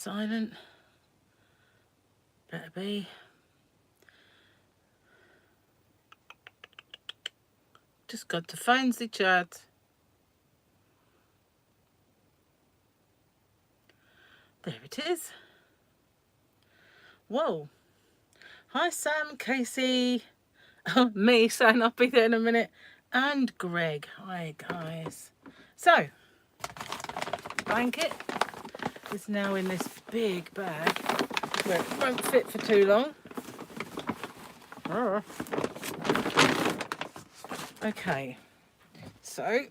Silent. Better be. Just got to find the chat. There it is. Whoa. Hi Sam, Casey. Oh, me saying I'll be there in a minute. And Greg. Hi guys. So, blanket is now in this big bag where it won't fit for too long. Okay, so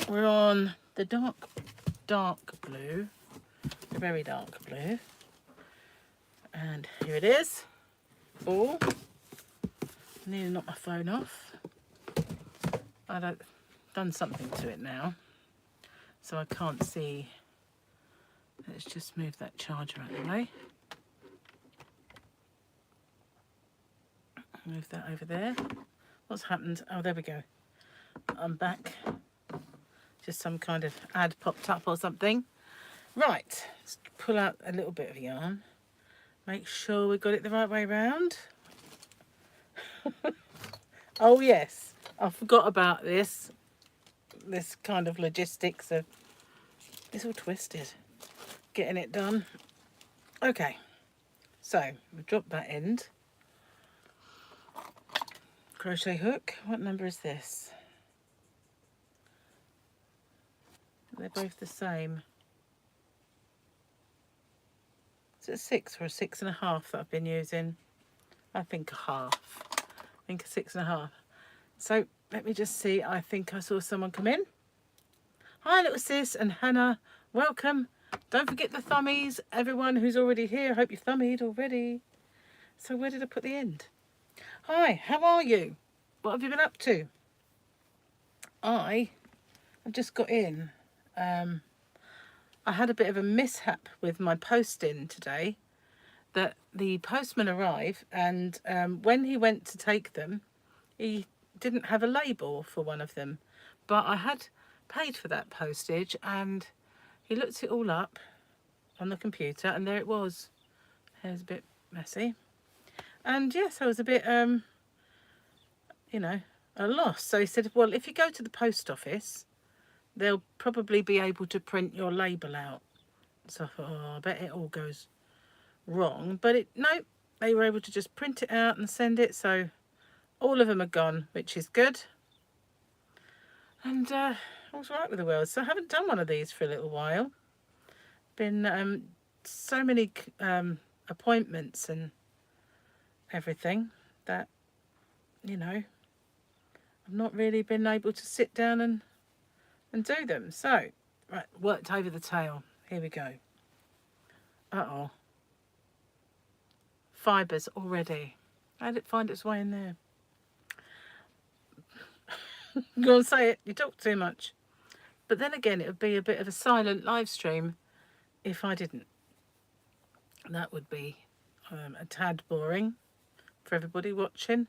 we're on the dark blue, the very dark blue, and here it is. Oh, I need to knock my phone off. I've done something to it now, so I can't see. Let's just move that charger out of the way. Move that over there. What's happened? Oh, there we go. I'm back. Just some kind of ad popped up or something. Right, let's pull out a little bit of yarn. Make sure we got it the right way round. Oh yes, I forgot about this kind of logistics of, it's all twisted, getting it done. Okay, so we've dropped that end. Crochet hook, what number is this? They're both the same. Is it a 6 or a 6.5 that I've been using? I think a half. I think a 6.5. So let me just see. I think I saw someone come in. Hi, little sis and Hannah. Welcome. Don't forget the thummies. Everyone who's already here, I hope you thummied already. So where did I put the end? Hi, how are you? What have you been up to? I've just got in. I had a bit of a mishap with my post-in today. That the postman arrived, and when he went to take them, he didn't have a label for one of them. But I had paid for that postage, and he looked it all up on the computer, and there it was. It was a bit messy. And yes, I was a bit, you know, a loss. So he said, well, if you go to the post office, they'll probably be able to print your label out. So I thought, oh, I bet it all goes wrong. But no, they were able to just print it out and send it. So all of them are gone, which is good. And all's right with the world. So I haven't done one of these for a little while. Been so many appointments and everything that, you know, I've not really been able to sit down and do them. So, right, worked over the tail. Here we go. Uh-oh. Fibres already. How did it find its way in there? Go on, say it. You talk too much. But then again, it would be a bit of a silent live stream if I didn't. That would be a tad boring for everybody watching.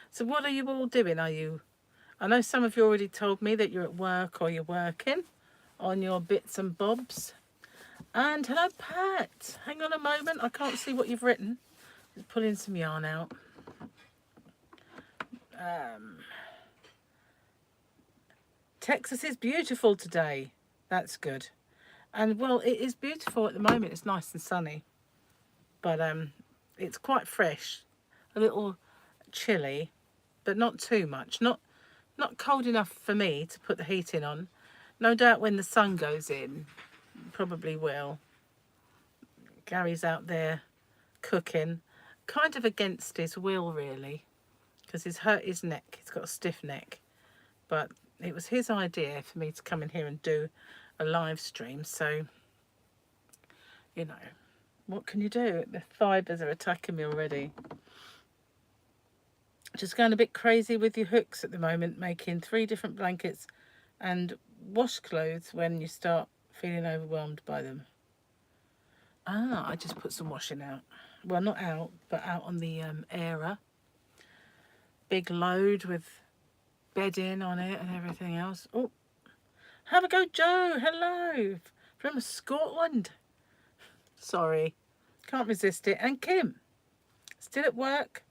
So what are you all doing? I know some of you already told me that you're at work or you're working on your bits and bobs. And hello, Pat. Hang on a moment. I can't see what you've written. Just pulling some yarn out. Texas is beautiful today. That's good. And well, it is beautiful at the moment. It's nice and sunny. But it's quite fresh. A little chilly, but not too much. Not cold enough for me to put the heating on. No doubt when the sun goes in, probably will. Gary's out there cooking, kind of against his will really, because he's hurt his neck. He's got a stiff neck, but it was his idea for me to come in here and do a live stream. So, you know, what can you do? The fibres are attacking me already. Just going a bit crazy with your hooks at the moment, making 3 different blankets and wash clothes when you start feeling overwhelmed by them. I just put some washing out. Well, not out, but out on the airer. Big load with bedding on it and everything else. Oh, have a go, Joe. Hello from Scotland. Sorry. Can't resist it. And Kim, still at work.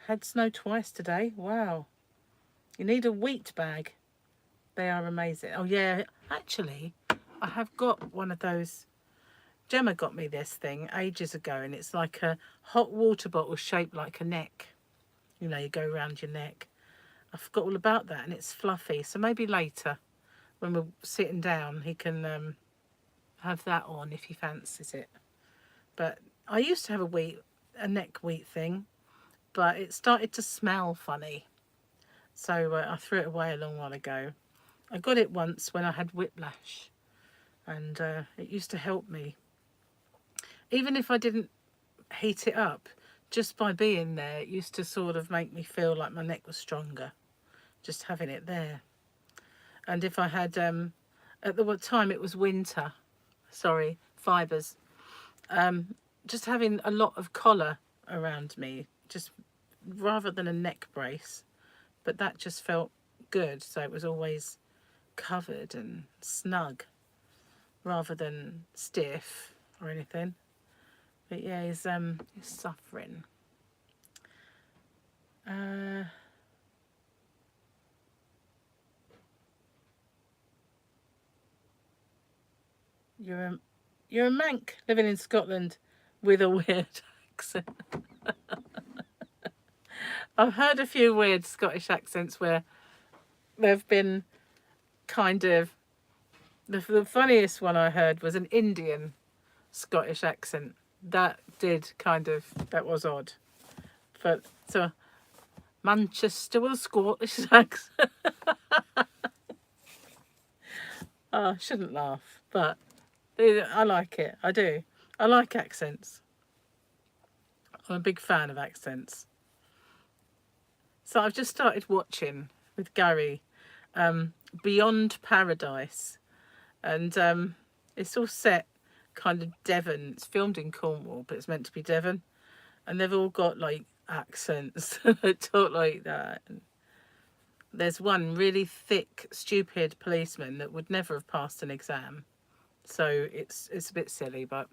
Had snow twice today. Wow. You need a wheat bag. They are amazing. Oh, yeah. Actually, I have got one of those. Gemma got me this thing ages ago, and it's like a hot water bottle shaped like a neck. You know, you go around your neck. I forgot all about that, and it's fluffy. So maybe later, when we're sitting down, he can have that on if he fancies it. But I used to have a neck wheat thing, but it started to smell funny. So I threw it away a long while ago. I got it once when I had whiplash, and it used to help me. Even if I didn't heat it up, just by being there, it used to sort of make me feel like my neck was stronger, just having it there. And if I had, at the time it was winter, sorry, fibres, just having a lot of collar around me, just rather than a neck brace, but that just felt good. So it was always covered and snug rather than stiff or anything. But yeah, he's suffering. You're a Manc living in Scotland with a weird accent. I've heard a few weird Scottish accents where they've been kind of... The funniest one I heard was an Indian Scottish accent. That was odd. But so Manchester with a Scottish accent. Oh, I shouldn't laugh, but I like it. I do. I like accents. I'm a big fan of accents. So I've just started watching with Gary Beyond Paradise, and it's all set kind of Devon. It's filmed in Cornwall, but it's meant to be Devon, and they've all got like accents that talk like that. And there's one really thick, stupid policeman that would never have passed an exam, so it's a bit silly, but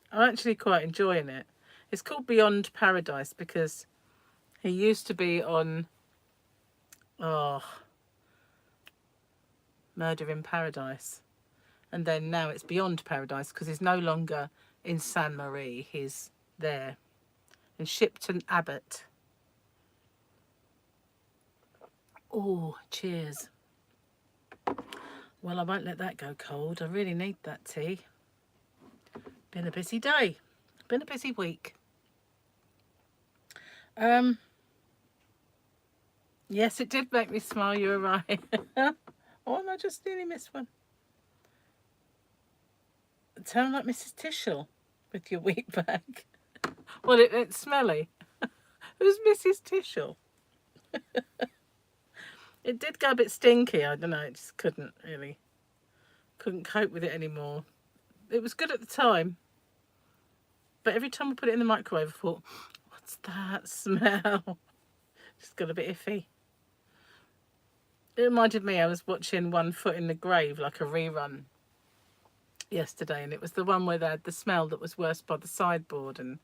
I'm actually quite enjoying it. It's called Beyond Paradise because he used to be on Murder in Paradise, and then now it's Beyond Paradise because he's no longer in Sainte Marie. He's there in Shipton Abbott. Oh, cheers. Well, I won't let that go cold. I really need that tea. Been a busy day. Been a busy week. Yes, it did make me smile. You were right. Oh, and I just nearly missed one. Sound like Mrs. Tishel with your wheat bag. Well, it's smelly. Who's Mrs. Tishel? It did go a bit stinky. I don't know. It just couldn't cope with it anymore. It was good at the time, but every time I put it in the microwave, I thought, what's that smell? Just got a bit iffy. It reminded me I was watching One Foot in the Grave, like a rerun, yesterday, and it was the one where they had the smell that was worse by the sideboard and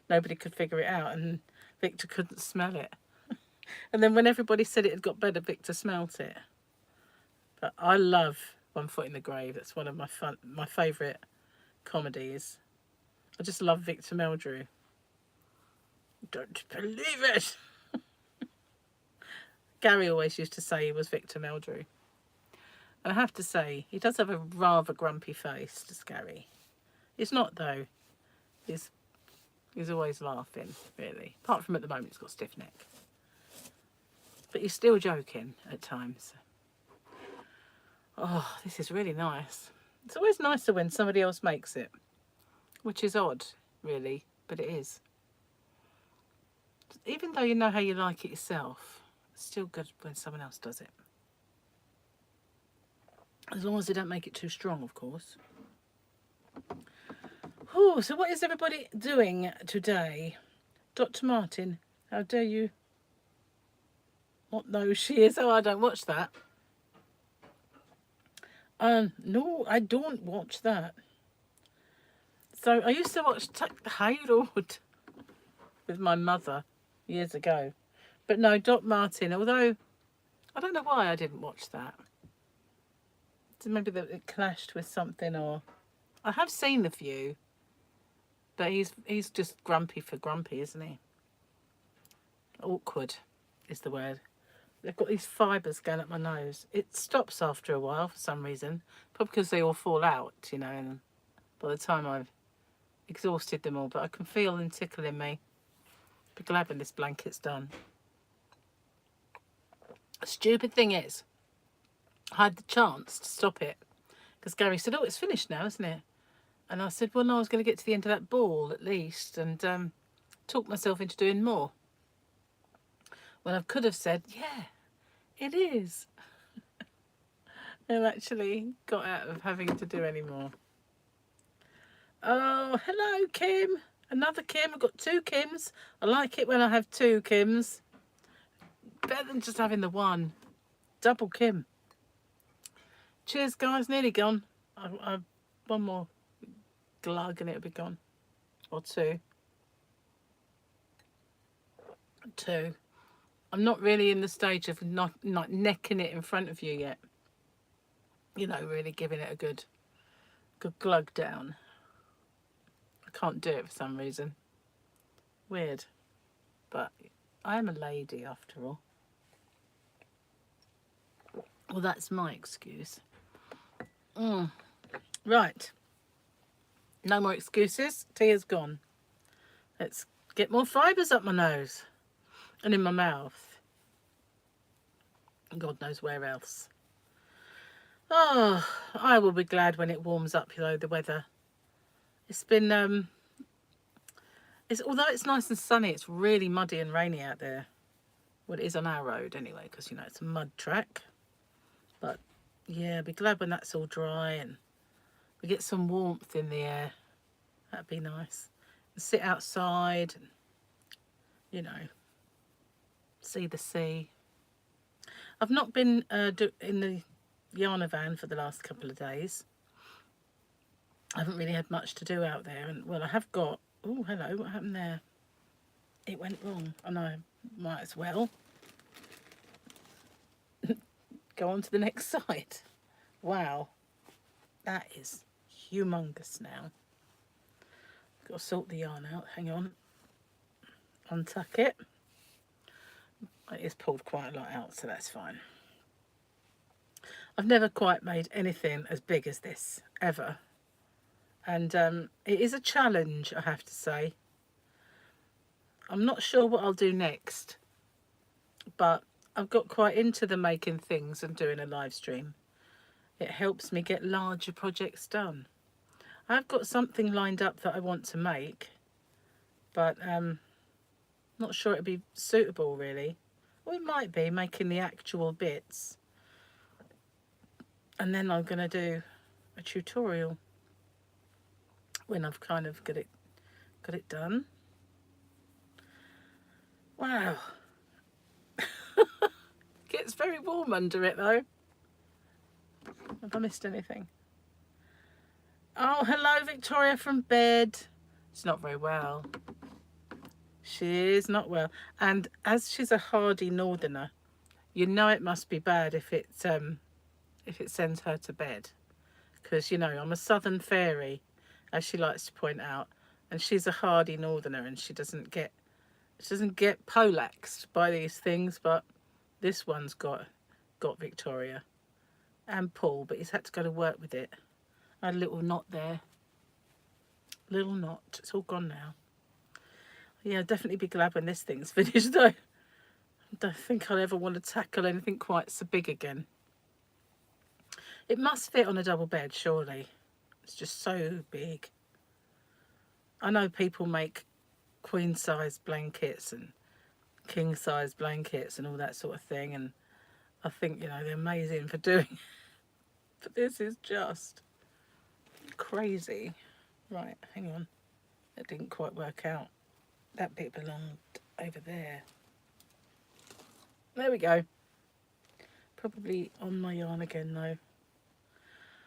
nobody could figure it out, and Victor couldn't smell it. And then when everybody said it had got better, Victor smelt it. But I love One Foot in the Grave. That's one of my favourite comedies. I just love Victor Meldrew. Don't believe it. Gary always used to say he was Victor Meldrew. And I have to say, he does have a rather grumpy face, does Gary. He's not, though. He's always laughing, really. Apart from at the moment, he's got a stiff neck. But he's still joking at times. Oh, this is really nice. It's always nicer when somebody else makes it, which is odd, really, but it is. Even though you know how you like it yourself, it's still good when someone else does it. As long as they don't make it too strong, of course. Oh, so what is everybody doing today? Dr. Martin, how dare you not know who she is? Oh, I don't watch that. No, I don't watch that. So I used to watch Haylord with my mother years ago. But no, Doc Martin, although I don't know why I didn't watch that. So maybe that it clashed with something, or I have seen The View, but he's just grumpy for grumpy, isn't he? Awkward is the word. I've got these fibres going up my nose. It stops after a while for some reason, probably because they all fall out, you know, and by the time I've exhausted them all, but I can feel them tickling me. Be glad when this blanket's done. The stupid thing is, I had the chance to stop it because Gary said, "Oh, it's finished now, isn't it?" And I said, "Well, no, I was going to get to the end of that ball at least," and talk myself into doing more. When I could have said, "Yeah, it is." I've actually got out of having to do any more. Oh, hello, Kim. Another Kim. I've got two Kims. I like it when I have two Kims. Better than just having the one. Double Kim. Cheers, guys. Nearly gone. I've one more glug and it'll be gone. Or two. Two. I'm not really in the stage of not necking it in front of you yet. You know, really giving it a good glug down. I can't do it for some reason. Weird. But I am a lady after all. Well, that's my excuse. Right. No more excuses. Tea is gone. Let's get more fibres up my nose. And in my mouth. And God knows where else. Oh, I will be glad when it warms up, you know, the weather. It's been, although it's nice and sunny, it's really muddy and rainy out there. Well, it is on our road anyway, because, you know, it's a mud track. But, yeah, I'll be glad when that's all dry and we get some warmth in the air. That'd be nice. And sit outside and, you know, see the sea. I've not been in the Yarner van for the last couple of days. I haven't really had much to do out there. And, well, I have got... Oh, hello, what happened there? It went wrong. I know, might as well. Go on to the next side. Wow. That is humongous now. Got to sort the yarn out. Hang on. Untuck it. It is pulled quite a lot out, so that's fine. I've never quite made anything as big as this, ever. And it is a challenge, I have to say. I'm not sure what I'll do next, but I've got quite into the making things and doing a live stream. It helps me get larger projects done. I've got something lined up that I want to make, but not sure it'd be suitable really. Or it might be making the actual bits. And then I'm going to do a tutorial when I've kind of got it done. Wow. Gets very warm under it though. Have I missed anything? Oh, hello Victoria from bed. She's not very well. She is not well. And as she's a hardy northerner, you know it must be bad if it sends her to bed. Because, you know, I'm a southern fairy, as she likes to point out, and she's a hardy northerner and she doesn't get polaxed by these things, but this one's got Victoria and Paul, but he's had to go to work with it. I had a little knot there. Little knot. It's all gone now. Yeah, definitely be glad when this thing's finished though. I don't think I'll ever want to tackle anything quite so big again. It must fit on a double bed, surely. It's just so big. I know people make queen size blankets and king size blankets and all that sort of thing, and I think, you know, they're amazing for doing it. But this is just crazy. Right, hang on. That didn't quite work out. That bit belonged over there. There we go. Probably on my yarn again though.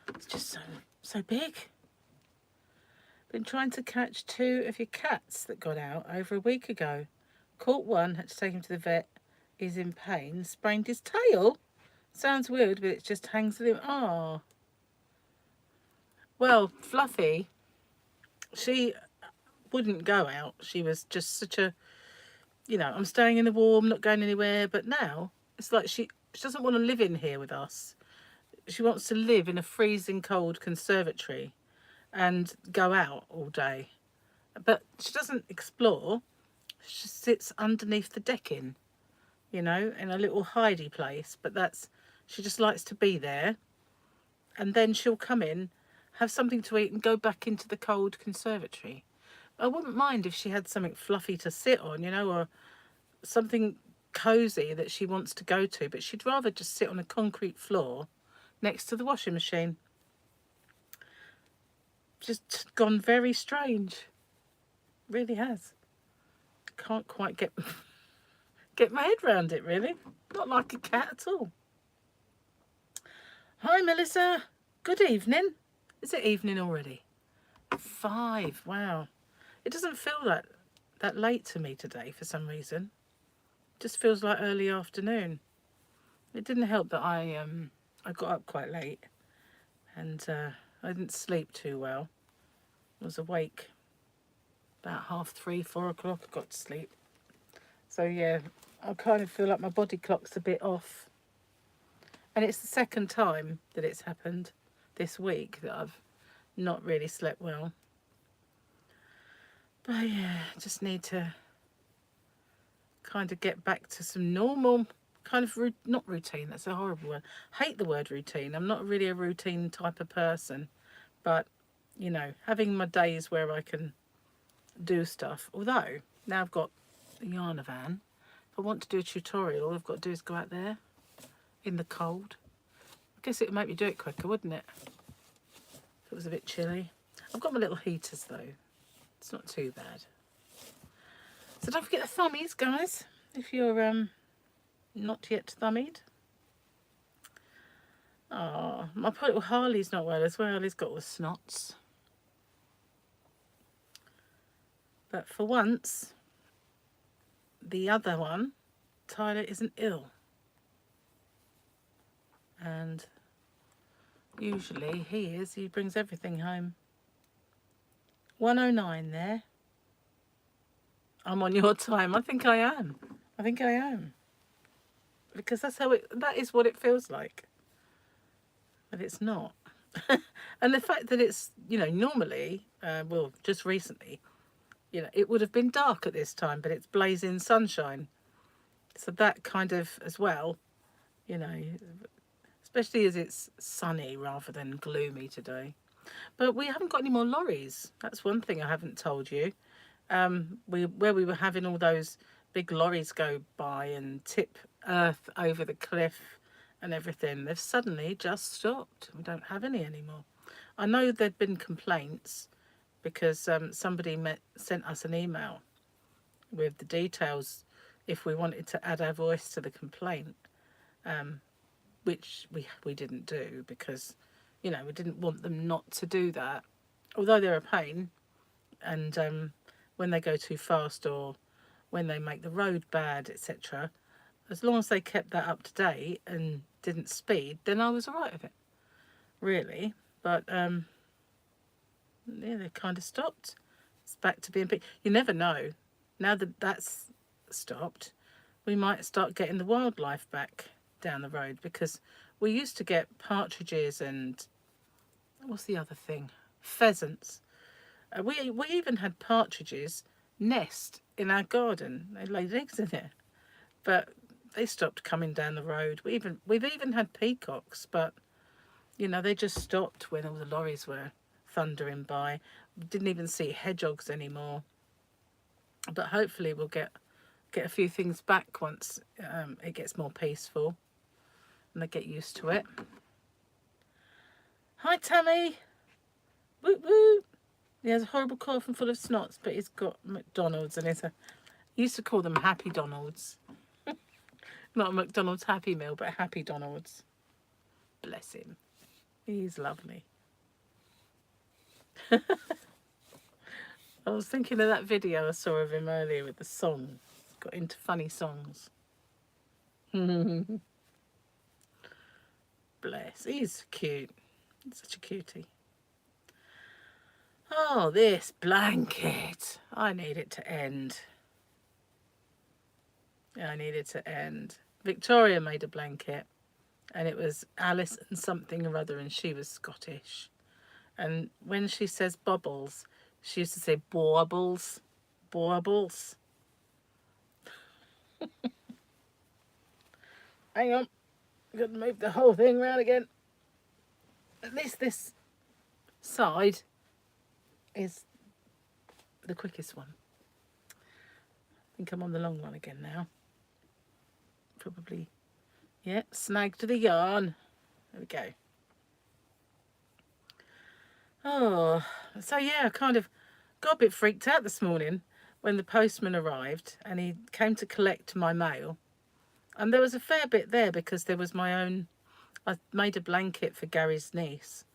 It's just so big. Been trying to catch 2 of your cats that got out over a week ago. Caught one, had to take him to the vet. He's in pain. Sprained his tail. Sounds weird, but it just hangs with him. Ah. Well, Fluffy, she wouldn't go out. She was just such a, I'm staying in the warm, not going anywhere. But now it's like she doesn't want to live in here with us. She wants to live in a freezing cold conservatory and go out all day. But she doesn't explore. She sits underneath the decking, in a little hidey place. But she just likes to be there. And then she'll come in, have something to eat and go back into the cold conservatory. I wouldn't mind if she had something fluffy to sit on, or something cosy that she wants to go to. But she'd rather just sit on a concrete floor next to the washing machine. Just gone very strange. Really has. Can't quite get my head around it, really. Not like a cat at all. Hi, Melissa. Good evening. Is it evening already? 5. Wow. It doesn't feel that late to me today for some reason. It just feels like early afternoon. It didn't help that I got up quite late and I didn't sleep too well. I was awake about 3:30, 4 o'clock. I got to sleep. So yeah, I kind of feel like my body clock's a bit off. And it's the second time that it's happened this week that I've not really slept well. But yeah, I just need to kind of get back to some normal kind of, not routine, that's a horrible word. Hate the word routine. I'm not really a routine type of person. But, having my days where I can do stuff. Although, now I've got a yarn van. If I want to do a tutorial, all I've got to do is go out there in the cold. I guess it would make me do it quicker, wouldn't it? If it was a bit chilly. I've got my little heaters though. It's not too bad. So don't forget the thummies, guys, if you're not yet thummied. Oh, my poor little Harley's not well as well. He's got all the snots. But for once, the other one, Tyler, isn't ill. And usually he is. He brings everything home. 1:09 there. I'm on your time. I think I am. Because that is what it feels like. But it's not. And the fact that it's, normally, just recently, it would have been dark at this time, but it's blazing sunshine. So that kind of, as well, especially as it's sunny rather than gloomy today. But we haven't got any more lorries. That's one thing I haven't told you. Where we were having all those big lorries go by and tip earth over the cliff and everything, they've suddenly just stopped. We don't have any anymore. I know there'd been complaints because somebody sent us an email with the details if we wanted to add our voice to the complaint, which we didn't do because, we didn't want them not to do that. Although they're a pain, and when they go too fast or when they make the road bad, etc., as long as they kept that up to date and didn't speed, then I was all right with it, really. But yeah, they kind of stopped. It's back to being big. You never know. Now that that's stopped, we might start getting the wildlife back down the road, because we used to get partridges and what's the other thing? Pheasants. We even had partridges nest in our garden. They laid eggs in it, but they stopped coming down the road. We've even had peacocks, but they just stopped when all the lorries were thundering by. We didn't even see hedgehogs anymore. But hopefully we'll get a few things back once it gets more peaceful and they get used to it. Hi, Tammy. Woo woo. He has a horrible cough and full of snots, but he's got McDonald's, and I used to call them Happy Donalds. Not a McDonald's Happy Meal, but Happy Donalds. Bless him. He's lovely. I was thinking of that video I saw of him earlier with the song. Got into funny songs. Bless. He's cute. He's such a cutie. Oh, this blanket. I need it to end. Yeah, I need it to end. Victoria made a blanket, and it was Alice and something or other, and she was Scottish. And when she says bubbles, she used to say baubles. Baubles. Hang on. I've got to move the whole thing around again. At least this side is the quickest one. I think I'm on the long one again now. Probably, yeah, snagged to the yarn. There we go. Oh, so yeah, I kind of got a bit freaked out this morning when the postman arrived and he came to collect my mail. And there was a fair bit there because there was my own, I made a blanket for Gary's niece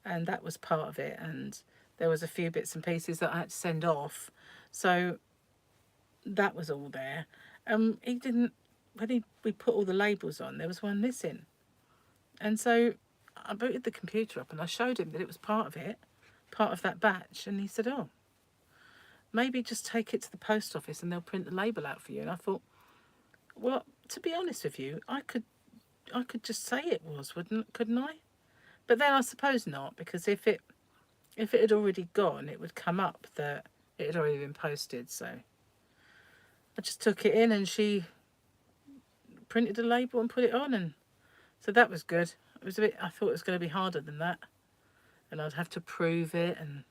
and that was part of it. And there was a few bits and pieces that I had to send off. So that was all there. He didn't, when we put all the labels on, there was one missing. And so I booted the computer up and I showed him that it was part of it, part of that batch. And he said, oh, maybe just take it to the post office and they'll print the label out for you. And I thought, well, to be honest with you, I could just say it was, couldn't I? But then I suppose not, because if it had already gone, it would come up that it had already been posted. So I just took it in and she printed a label and put it on, and so that was good. It was a bit, I thought it was going to be harder than that, and I'd have to prove it and,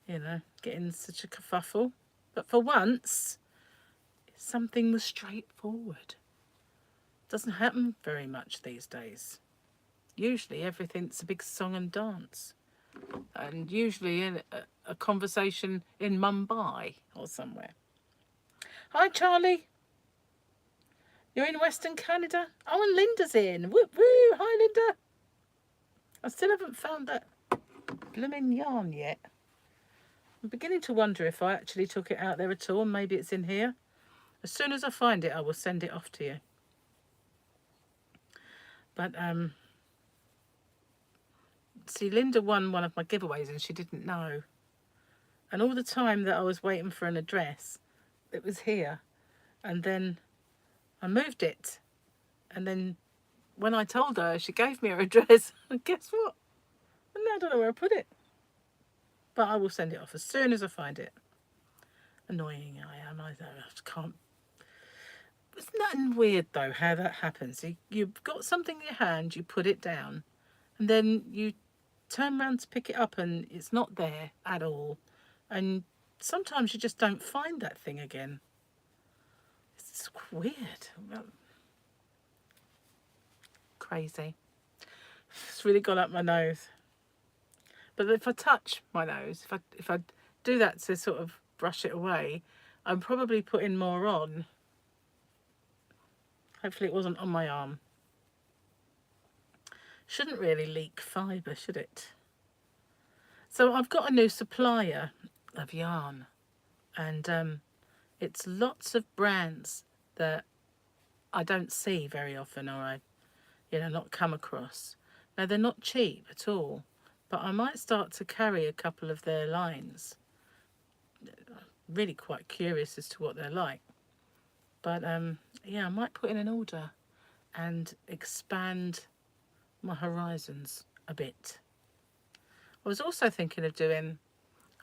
you know, get in such a kerfuffle. But for once, something was straightforward. Doesn't happen very much these days. Usually everything's a big song and dance, and usually in a conversation in Mumbai or somewhere. Hi, Charlie. You're in Western Canada? Oh, and Linda's in. Woo woo. Hi, Linda. I still haven't found that blooming yarn yet. I'm beginning to wonder if I actually took it out there at all, and maybe it's in here. As soon as I find it, I will send it off to you. But, see, Linda won one of my giveaways and she didn't know. And all the time that I was waiting for an address, it was here. And then I moved it. And then when I told her, she gave me her address. And guess what? And now I don't know where I put it. But I will send it off as soon as I find it. Annoying I am. I can't. It's nothing weird though how that happens. You've got something in your hand, you put it down, and then you turn around to pick it up and it's not there at all. And sometimes you just don't find that thing again. It's weird. Crazy. It's really gone up my nose. But if I touch my nose, if I do that to sort of brush it away, I'm probably putting more on. Hopefully it wasn't on my arm. Shouldn't really leak fibre, should it? So I've got a new supplier of yarn, and it's lots of brands that I don't see very often, or I, not come across. Now, they're not cheap at all, but I might start to carry a couple of their lines. I'm really quite curious as to what they're like. But yeah, I might put in an order and expand my horizons a bit. I was also thinking of I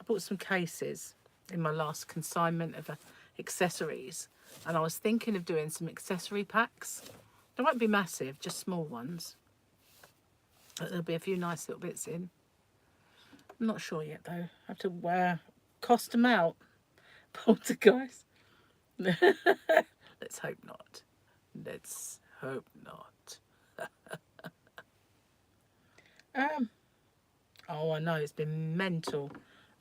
bought some cases in my last consignment of accessories, and I was thinking of doing some accessory packs. They won't be massive, just small ones. But there'll be a few nice little bits in. I'm not sure yet though. I have to cost them out. Poltergeist. Let's hope not. Let's hope not. Oh, I know, it's been mental.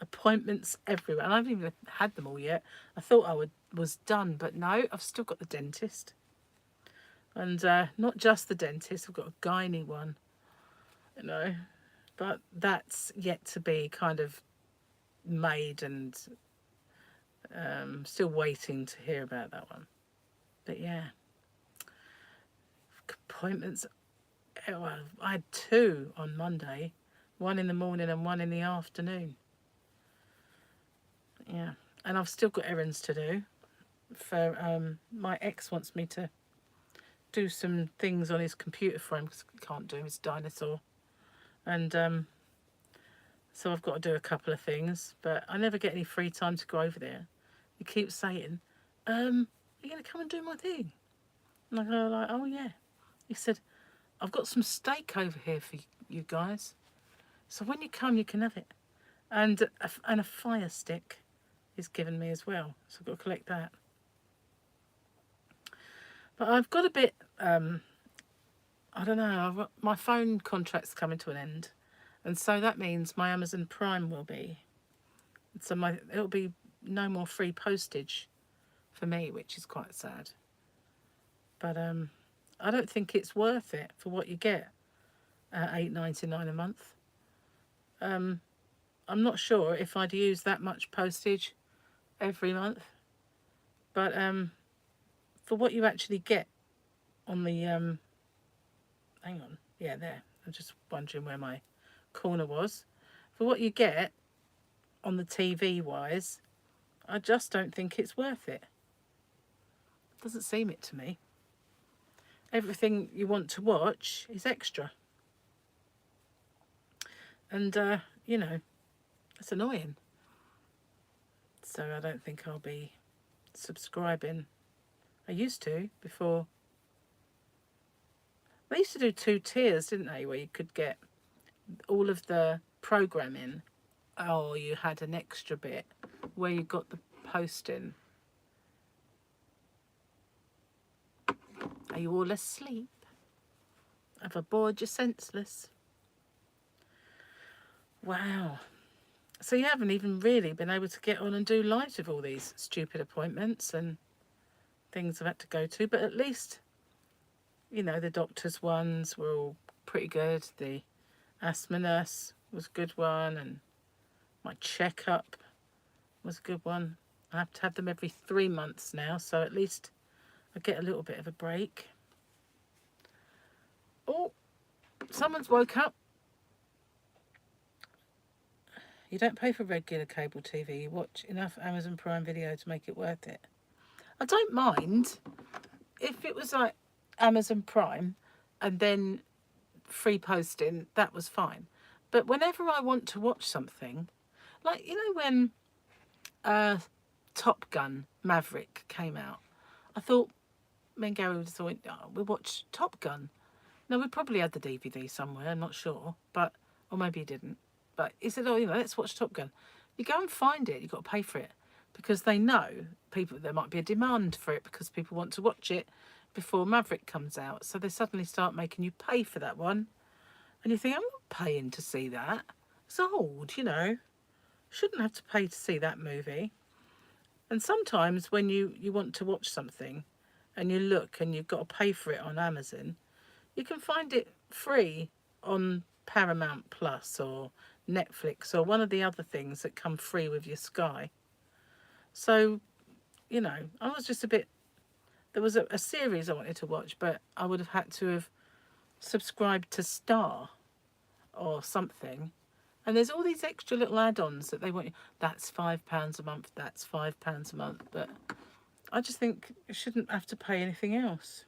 Appointments everywhere. And I haven't even had them all yet. I thought I was done, but no, I've still got the dentist. And not just the dentist, I've got a gynae one, But that's yet to be kind of made, and still waiting to hear about that one. But yeah, appointments. Well, I had 2 on Monday, one in the morning and one in the afternoon. Yeah, and I've still got errands to do. For my ex wants me to do some things on his computer for him because he can't do his dinosaur, and so I've got to do a couple of things. But I never get any free time to go over there. He keeps saying, "Are you going to come and do my thing?" And I go like, "Oh yeah." He said, "I've got some steak over here for you guys. So when you come, you can have it." And a fire stick he's given me as well. So I've got to collect that. But I've got a bit, I don't know, my phone contract's coming to an end. And so that means my Amazon Prime will be. So it'll be no more free postage for me, which is quite sad. But I don't think it's worth it for what you get at $8.99 a month. I'm not sure if I'd use that much postage every month, but for what you actually get on the hang on, yeah, there. I'm just wondering where my corner was. For what you get on the TV wise, I just don't think it's worth it. Doesn't seem it to me. Everything you want to watch is extra, and you know, it's annoying. So I don't think I'll be subscribing. I used to before. They used to do 2 tiers, didn't they, where you could get all of the programming, or you had an extra bit where you got the posting. Are you all asleep? Have I bored you senseless? Wow. So you haven't even really been able to get on and do lives with all these stupid appointments and things I've had to go to, but at least, you know, the doctor's ones were all pretty good. The asthma nurse was a good one, and my checkup was a good one. I have to have them every 3 months now, so at least I get a little bit of a break. Oh, someone's woke up. You don't pay for regular cable TV. You watch enough Amazon Prime Video to make it worth it. I don't mind if it was like Amazon Prime and then free posting, that was fine. But whenever I want to watch something, like, you know, when Top Gun Maverick came out, I thought, me and Gary thought, oh, we'll watch Top Gun. Now, we probably had the DVD somewhere, I'm not sure, but, or maybe he didn't. But he said, oh, you know, let's watch Top Gun. You go and find it, you've got to pay for it, because they know there might be a demand for it because people want to watch it before Maverick comes out. So they suddenly start making you pay for that one. And you think, I'm not paying to see that. It's old, you know. Shouldn't have to pay to see that movie. And sometimes when you want to watch something and you look and you've got to pay for it on Amazon, you can find it free on Paramount Plus or Netflix or one of the other things that come free with your Sky. So, you know, I was just a bit... There was a series I wanted to watch, but I would have had to have subscribed to Star or something. And there's all these extra little add-ons that they want you. That's £5 a month, that's £5 a month. But I just think you shouldn't have to pay anything else.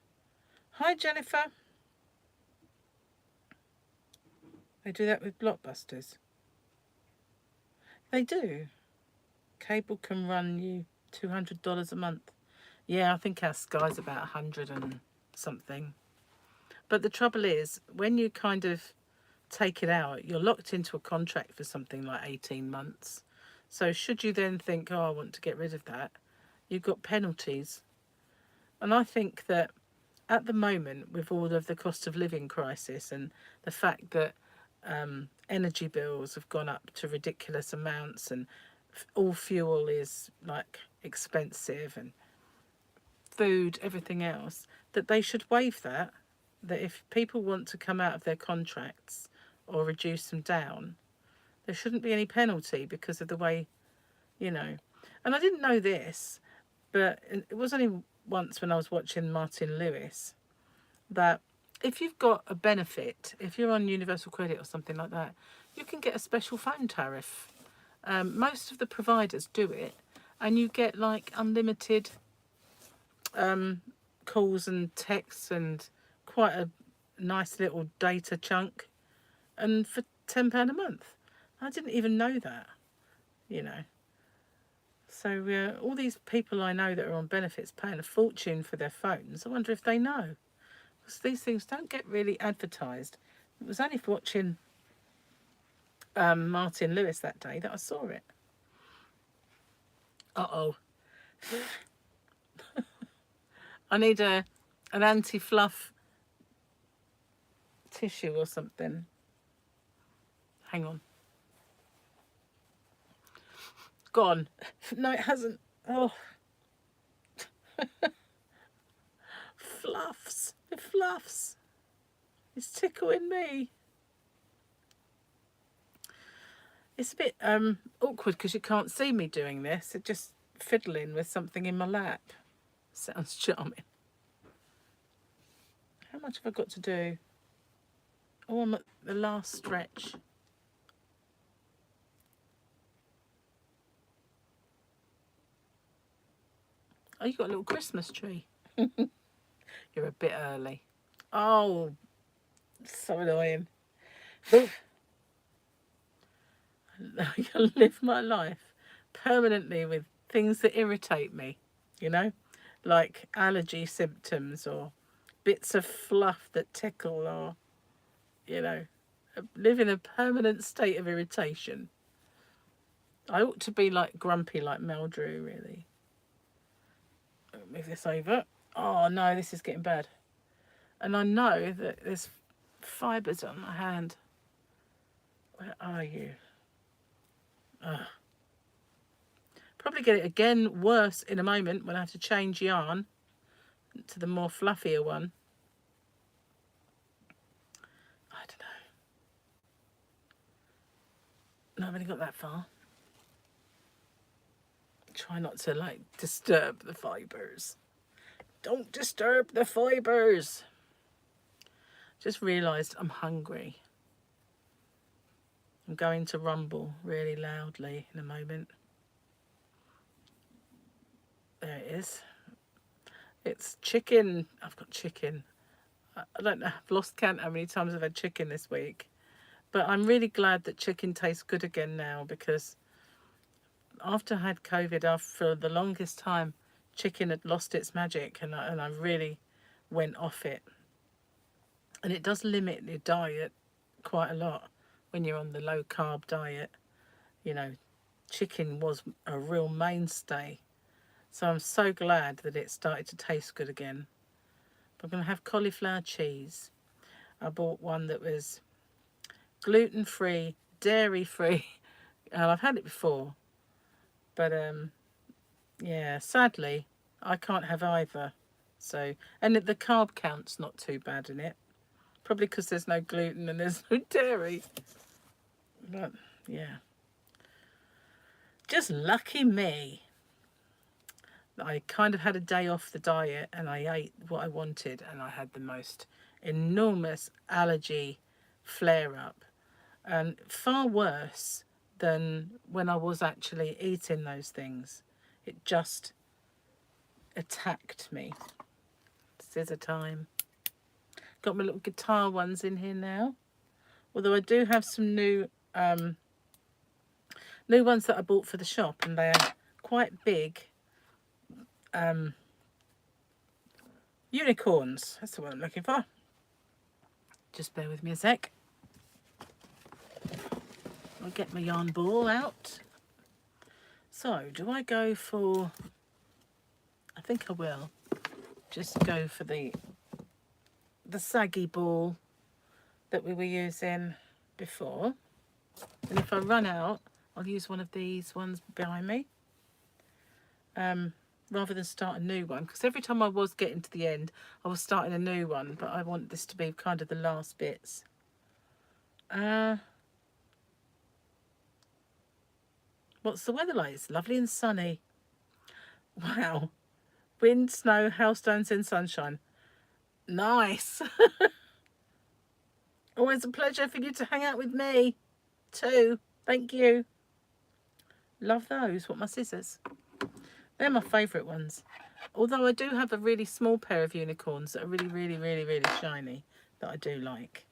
Hi, Jennifer. They do that with Blockbusters. They do. Cable can run you $200 a month. Yeah, I think our Sky's about 100 and something. But the trouble is, when you kind of take it out, you're locked into a contract for something like 18 months. So should you then think, oh, I want to get rid of that, you've got penalties. And I think that at the moment, with all of the cost of living crisis and the fact that energy bills have gone up to ridiculous amounts and all fuel is like expensive and food, everything else, that they should waive that. That if people want to come out of their contracts or reduce them down, There shouldn't be any penalty because of the way, you know. And I didn't know this, but it was only once when I was watching Martin Lewis, that if you've got a benefit, if you're on Universal Credit or something like that, you can get a special phone tariff. Most of the providers do it, and you get like unlimited calls and texts and quite a nice little data chunk, and for £10 a month. I didn't even know that, you know. So all these people I know that are on benefits paying a fortune for their phones, I wonder if they know. Because these things don't get really advertised. It was only for watching Martin Lewis that day that I saw it. Uh-oh. I need an anti-fluff tissue or something. Hang on. Gone. No, it hasn't. Oh. Fluffs. The fluffs. It's tickling me. It's a bit awkward because you can't see me doing this. It's just fiddling with something in my lap. Sounds charming. How much have I got to do? Oh, I'm at the last stretch. Oh, you got a little Christmas tree. You're a bit early. Oh, so annoying. I can live my life permanently with things that irritate me, you know, like allergy symptoms or bits of fluff that tickle, or, you know, live in a permanent state of irritation. I ought to be like grumpy like Mel Drew, really. Move this over. Oh no, this is getting bad. And I know that there's fibres on my hand. Where are you? Probably get it again worse in a moment when I have to change yarn to the more fluffier one. I don't know. No, I've only got that far. Try not to like disturb the fibres. Don't disturb the fibres. Just realised I'm hungry. I'm going to rumble really loudly in a moment. There it is. It's chicken. I've got chicken. I don't know. I've lost count how many times I've had chicken this week. But I'm really glad that chicken tastes good again now, because after I had COVID, for the longest time, chicken had lost its magic, and I really went off it. And it does limit your diet quite a lot when you're on the low carb diet. You know, chicken was a real mainstay. So I'm so glad that it started to taste good again. But I'm going to have cauliflower cheese. I bought one that was gluten-free, dairy-free. And I've had it before. But, yeah, sadly, I can't have either. So, and the carb count's not too bad in it. Probably because there's no gluten and there's no dairy. But, yeah. Just lucky me. I kind of had a day off the diet and I ate what I wanted, and I had the most enormous allergy flare-up. And far worse than when I was actually eating those things. It just attacked me. Scissor time. Got my little guitar ones in here now. Although I do have some new ones that I bought for the shop, and they are quite big unicorns. That's the one I'm looking for. Just bear with me a sec. I'll get my yarn ball out. So, do I go for... I think I will just go for the saggy ball that we were using before. And if I run out, I'll use one of these ones behind me. Rather than start a new one. Because every time I was getting to the end, I was starting a new one. But I want this to be kind of the last bits. What's the weather like? It's lovely and sunny. Wow. Wind, snow, hailstones and sunshine. Nice. Always a pleasure for you to hang out with me too. Thank you. Love those. What, my scissors? They're my favourite ones. Although I do have a really small pair of unicorns that are really, really, really, really shiny that I do like.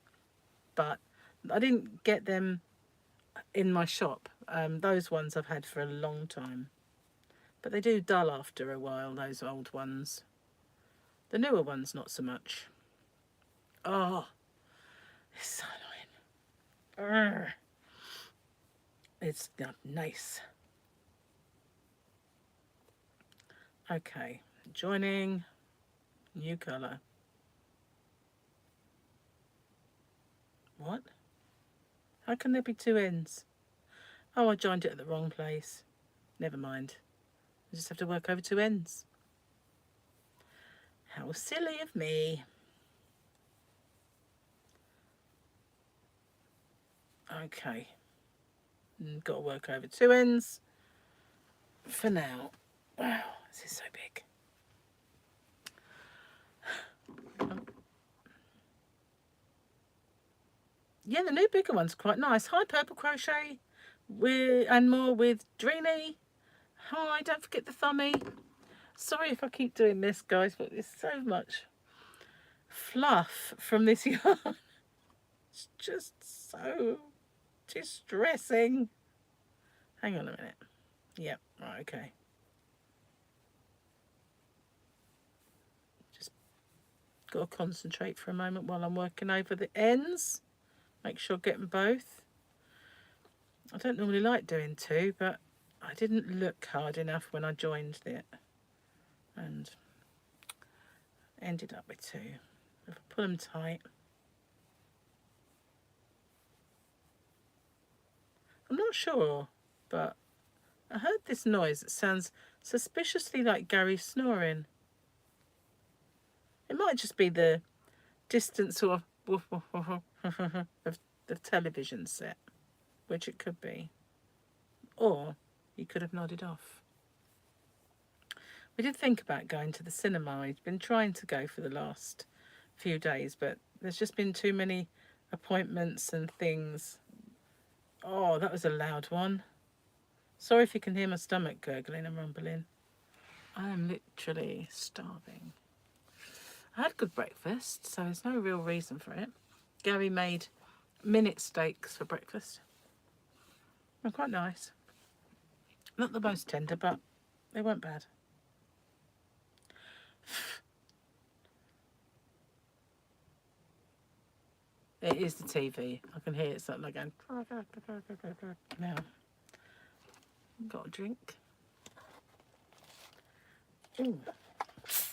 But I didn't get them in my shop. Those ones I've had for a long time. But they do dull after a while, those old ones. The newer ones, not so much. Oh, it's so annoying. Urgh. It's not nice. Okay, joining, new colour. What? How can there be two ends? Oh, I joined it at the wrong place. Never mind. I just have to work over two ends. How silly of me. Okay. Got to work over two ends for now. Wow, this is so big. Yeah, the new bigger one's quite nice. Hi, Purple Crochet, and more with Dreeny. Hi, don't forget the thumbie. Sorry if I keep doing this, guys, but there's so much fluff from this yarn. It's just so distressing. Hang on a minute. Yep, right, okay. Just got to concentrate for a moment while I'm working over the ends. Make sure I get them both. I don't normally like doing two, but I didn't look hard enough when I joined it and ended up with two. If I pull them tight. I'm not sure, but I heard this noise that sounds suspiciously like Gary snoring. It might just be the distant sort of the television set, which it could be. Or he could have nodded off. We did think about going to the cinema. We'd been trying to go for the last few days, but there's just been too many appointments and things. Oh, that was a loud one. Sorry if you can hear my stomach gurgling and rumbling. I am literally starving. I had good breakfast, so there's no real reason for it. Gary made minute steaks for breakfast. They're quite nice. Not the most tender, but they weren't bad. It is the TV. I can hear it something like going. Now, got a drink. Ooh,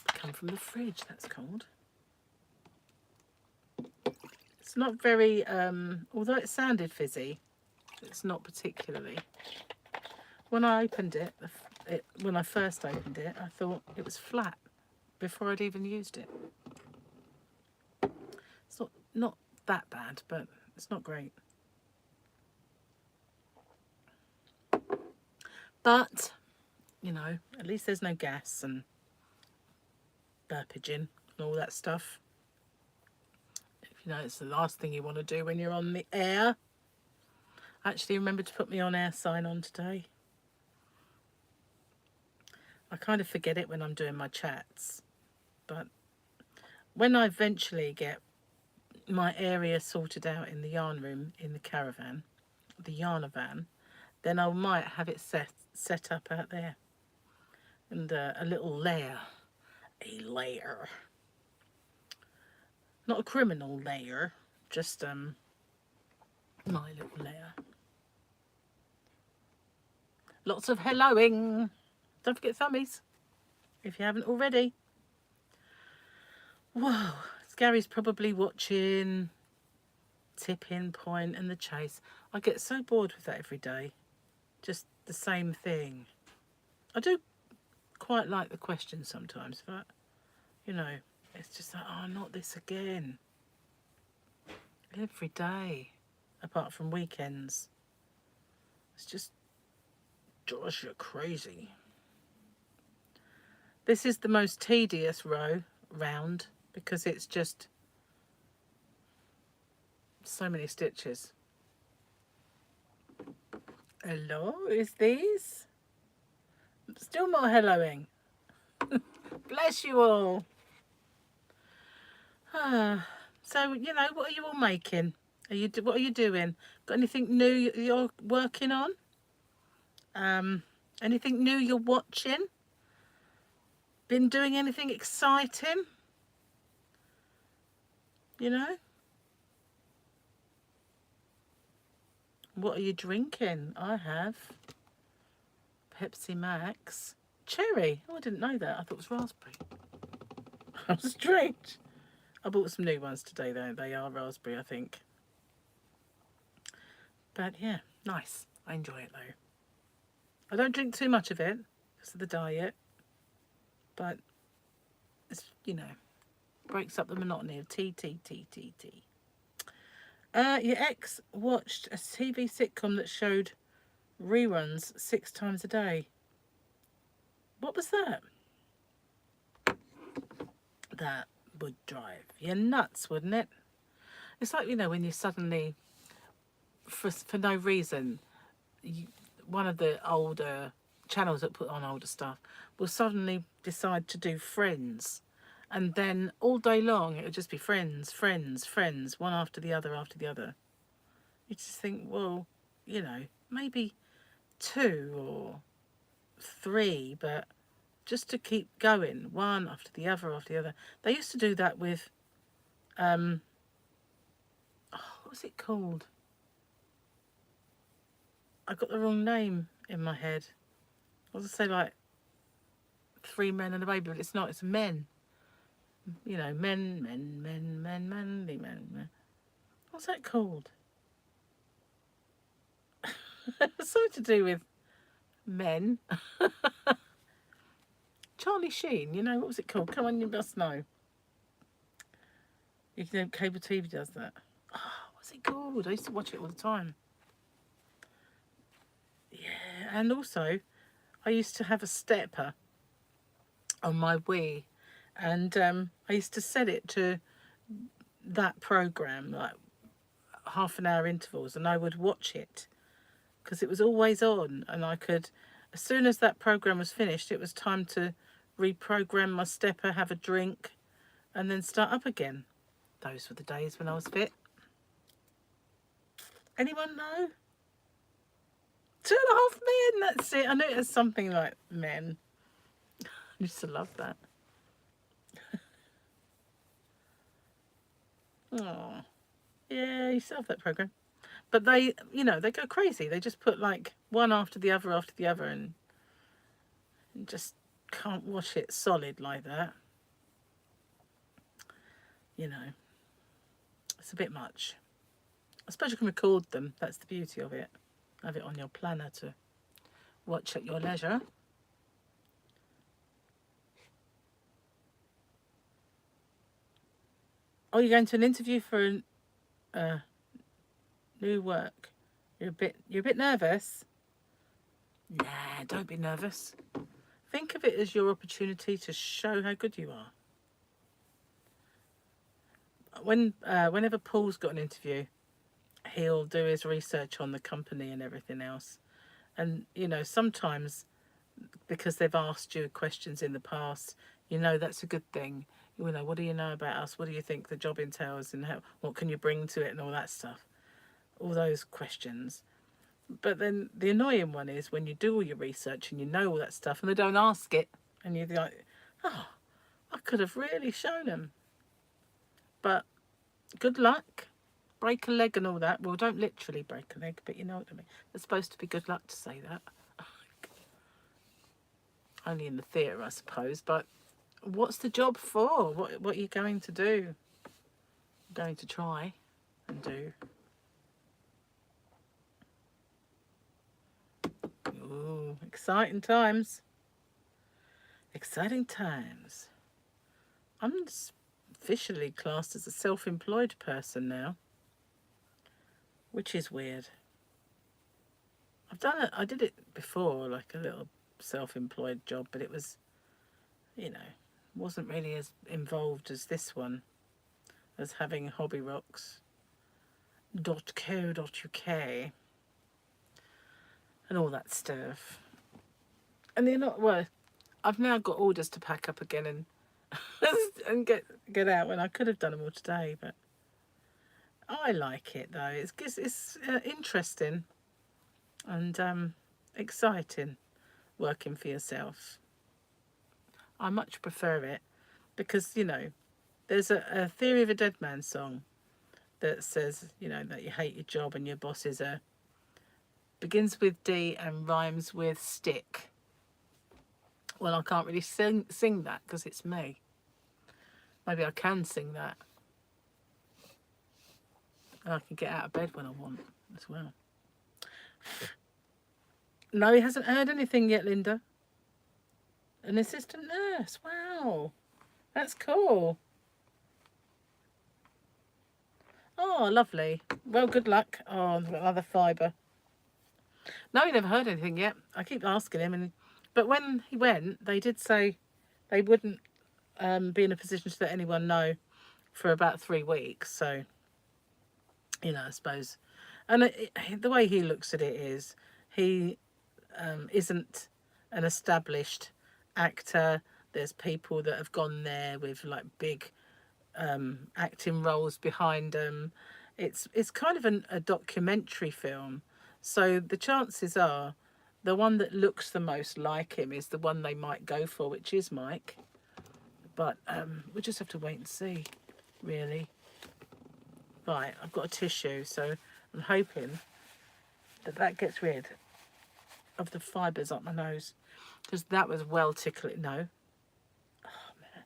come from the fridge. That's cold. It's not very. Although it sounded fizzy, it's not particularly. When I opened it, when I first opened it, I thought it was flat before I'd even used it. It's not that bad, but it's not great. But, you know, at least there's no gas and burpaging and all that stuff. If you know, it's the last thing you want to do when you're on the air. I actually remembered to put my on air sign on today. I kind of forget it when I'm doing my chats, but when I eventually get my area sorted out in the yarn room in the caravan, the yarnavan, then I might have it set up out there, and a little lair, not a criminal lair, just my little lair. Lots of helloing. Don't forget thummies if you haven't already. Whoa, Gary's probably watching Tipping Point and The Chase. I get so bored with that every day. Just the same thing. I do quite like the questions sometimes, but, you know, it's just like, oh, not this again. Every day, apart from weekends. It's just drives you crazy. This is the most tedious round because it's just so many stitches. Hello, is these? Still more helloing. Bless you all. So, you know, what are you all making? What are you doing? Got anything new you're working on? Anything new you're watching? Been doing anything exciting? You know? What are you drinking? I have Pepsi Max. Cherry. Oh, I didn't know that. I thought it was raspberry. How strange. I bought some new ones today, though. They are raspberry, I think. But yeah, nice. I enjoy it, though. I don't drink too much of it because of the diet. But it's, you know, breaks up the monotony of tea. Your ex watched a TV sitcom that showed reruns 6 times a day. What was that? That would drive you nuts, wouldn't it? It's like, you know, when you suddenly, for no reason, one of the older channels that put on older stuff will suddenly decide to do Friends. And then all day long, it would just be Friends, one after the other, You just think, well, you know, maybe 2 or 3, but just to keep going, one after the other. They used to do that with, what was it called? I got the wrong name in my head. I was going to say, like, 3 Men and a Baby, but it's not, it's Men. You know, manly men. What's that called? Something to do with men. Charlie Sheen, you know, what was it called? Come on, you must know. You know, cable TV does that. Oh, what's it called? I used to watch it all the time. Yeah, and also, I used to have a stepper on my Wii, and I used to set it to that program, like half-an-hour intervals, and I would watch it because it was always on, and I could, as soon as that program was finished, it was time to reprogram my stepper, have a drink, and then start up again. Those were the days when I was fit. Anyone know? 2.5 Men, that's it. I knew it was something like Men. I used to love that. Oh, yeah, I used to love that program. But they, you know, they go crazy. They just put like one after the other, and just can't watch it solid like that. You know, it's a bit much. I suppose you can record them. That's the beauty of it. Have it on your planner to watch at your leisure. Oh, you're going to an interview for new work. You're a bit nervous. Nah, don't be nervous. Think of it as your opportunity to show how good you are. Whenever Paul's got an interview, he'll do his research on the company and everything else. And, you know, sometimes because they've asked you questions in the past, you know, that's a good thing. You know, what do you know about us? What do you think the job entails, and what can you bring to it, and all that stuff? All those questions. But then the annoying one is when you do all your research and you know all that stuff and they don't ask it, and you're like, oh, I could have really shown them. But good luck. Break a leg and all that. Well, don't literally break a leg, but you know what I mean. It's supposed to be good luck to say that. Only in the theatre, I suppose. But what's the job for? What are you going to do? I'm going to try and do. Ooh, exciting times. Exciting times. I'm officially classed as a self-employed person now, which is weird. I did it before, like a little self-employed job, but it was, you know, wasn't really as involved as this one, as having hobbyrocks.co.uk and all that stuff. And they're not, well, I've now got orders to pack up again and and get out when I could have done them all today, but I like it though. It's interesting and exciting working for yourself. I much prefer it because, you know, there's a Theory of a Dead Man song that says, you know, that you hate your job and your boss is begins with D and rhymes with stick. Well, I can't really sing that because it's me. Maybe I can sing that. And I can get out of bed when I want as well. No, he hasn't heard anything yet, Linda. An assistant nurse. Wow. That's cool. Oh, lovely. Well, good luck. Oh, I've got another fibre. No, he never heard anything yet. I keep asking him, but when he went, they did say they wouldn't be in a position to let anyone know for about 3 weeks. So, you know, I suppose. And the way he looks at it is he isn't an established actor. There's people that have gone there with like big acting roles behind them. It's kind of a documentary film. So the chances are the one that looks the most like him is the one they might go for, which is Mike. But we'll just have to wait and see, really. Right, I've got a tissue, so I'm hoping that gets rid of the fibres up my nose, because that was well tickling. No. Oh, man.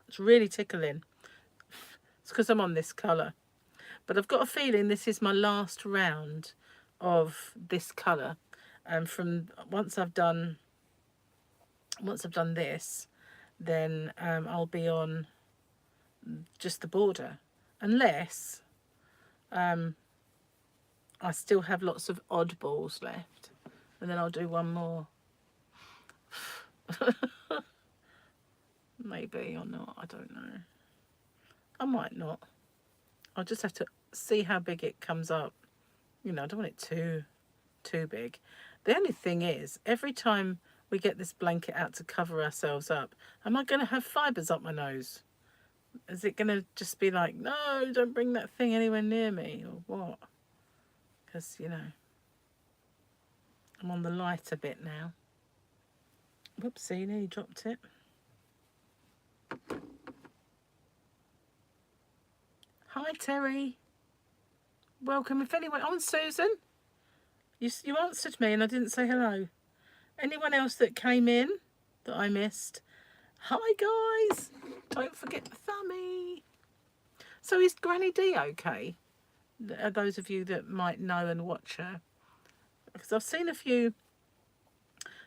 It's really tickling. It's because I'm on this colour. But I've got a feeling this is my last round of this colour. And from once I've done this, then I'll be on just the border. Unless I still have lots of oddballs left. And then I'll do one more. Maybe or not, I don't know. I might not. I'll just have to see how big it comes up. You know, I don't want it too big. The only thing is, every time we get this blanket out to cover ourselves up, am I going to have fibres up my nose? Is it going to just be like, no, don't bring that thing anywhere near me, or what? Because, you know, I'm on the lighter bit now. Whoopsie, nearly dropped it. Hi, Terry. Welcome. If anyone... Oh, Susan. You answered me and I didn't say hello. Anyone else that came in that I missed? Hi, guys. Don't forget the thummy. So is Granny D okay? Those of you that might know and watch her. Because I've seen a few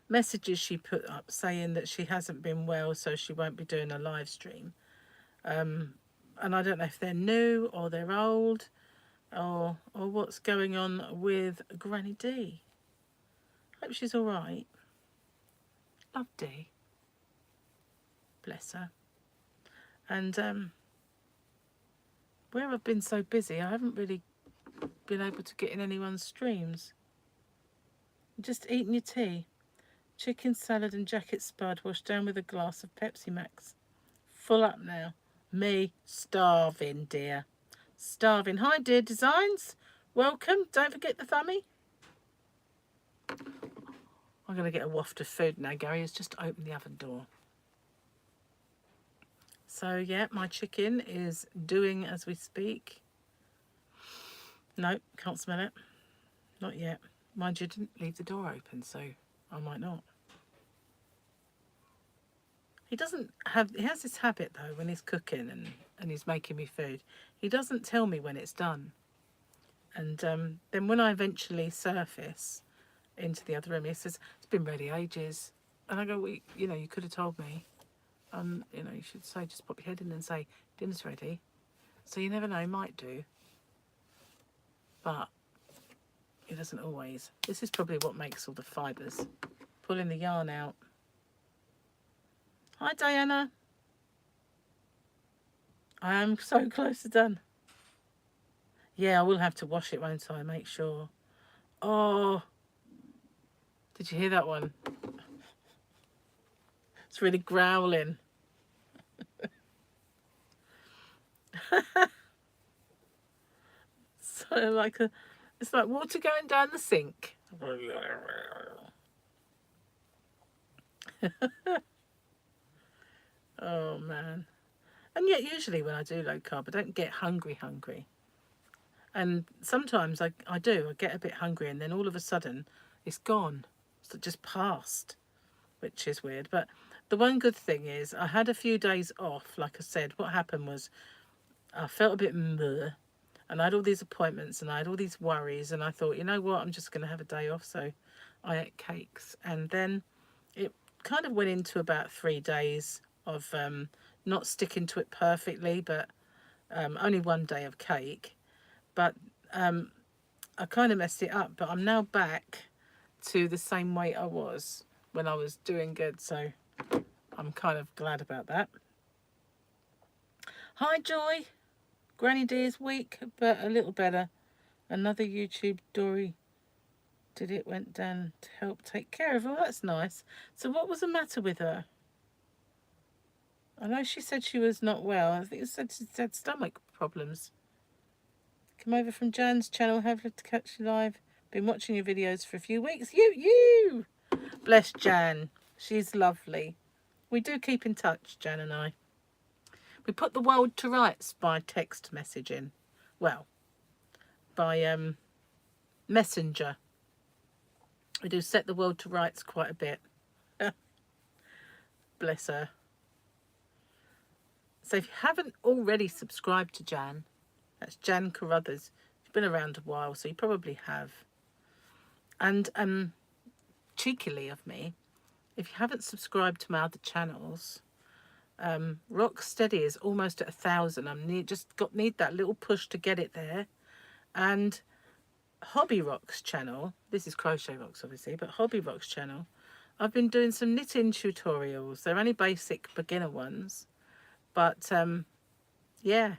messages she put up saying that she hasn't been well, so she won't be doing a live stream. And I don't know if they're new or they're old or what's going on with Granny D. Hope she's all right. Love D. Bless her. And where I've been so busy, I haven't really been able to get in anyone's streams. Just eating your tea. Chicken salad and jacket spud washed down with a glass of Pepsi Max. Full up now. Me starving, dear. Starving. Hi, dear designs. Welcome. Don't forget the thummy. I'm going to get a waft of food now. Gary has just opened the oven door. So, yeah, my chicken is doing as we speak. No, can't smell it. Not yet. Mind you, didn't leave the door open, so I might not. He has this habit though, when he's cooking and he's making me food, he doesn't tell me when it's done. And then when I eventually surface into the other room, he says, it's been ready ages. And I go, well, you know, you could have told me. You know, you should say, just pop your head in and say, dinner's ready. So you never know, might do. But He doesn't always. This is probably what makes all the fibres. Pulling the yarn out. Hi, Diana. I am so close to done. Yeah, I will have to wash it, won't I? Make sure. Oh, did you hear that one? It's really growling. So like it's like water going down the sink. Oh man. And yet usually when I do low carb, I don't get hungry. And sometimes I do. I get a bit hungry and then all of a sudden it's gone. It's just passed, which is weird. But the one good thing is I had a few days off. Like I said, what happened was I felt a bit meh, and I had all these appointments and I had all these worries, and I thought, you know what, I'm just going to have a day off. So I ate cakes, and then it kind of went into about 3 days of not sticking to it perfectly, but only 1 day of cake. But I kind of messed it up, but I'm now back to the same weight I was when I was doing good, so I'm kind of glad about that. Hi Joy. Granny D is weak, but a little better. Another YouTube Dory did it, went down to help take care of her. That's nice. So what was the matter with her? I know she said she was not well. I think she said stomach problems. Come over from Jan's channel, have to catch you live. Been watching your videos for a few weeks. You! Bless Jan. She's lovely. We do keep in touch, Jan and I. We put the world to rights by text messaging. Well, by messenger. We do set the world to rights quite a bit. Bless her. So if you haven't already subscribed to Jan, that's Jan Carruthers. She's been around a while, so you probably have. And cheekily of me, if you haven't subscribed to my other channels, Rock Steady is almost at 1,000. I need that little push to get it there. And Hobby Rock's channel, this is Crochet Rocks obviously, but Hobby Rock's channel, I've been doing some knitting tutorials. They're only basic beginner ones, but yeah.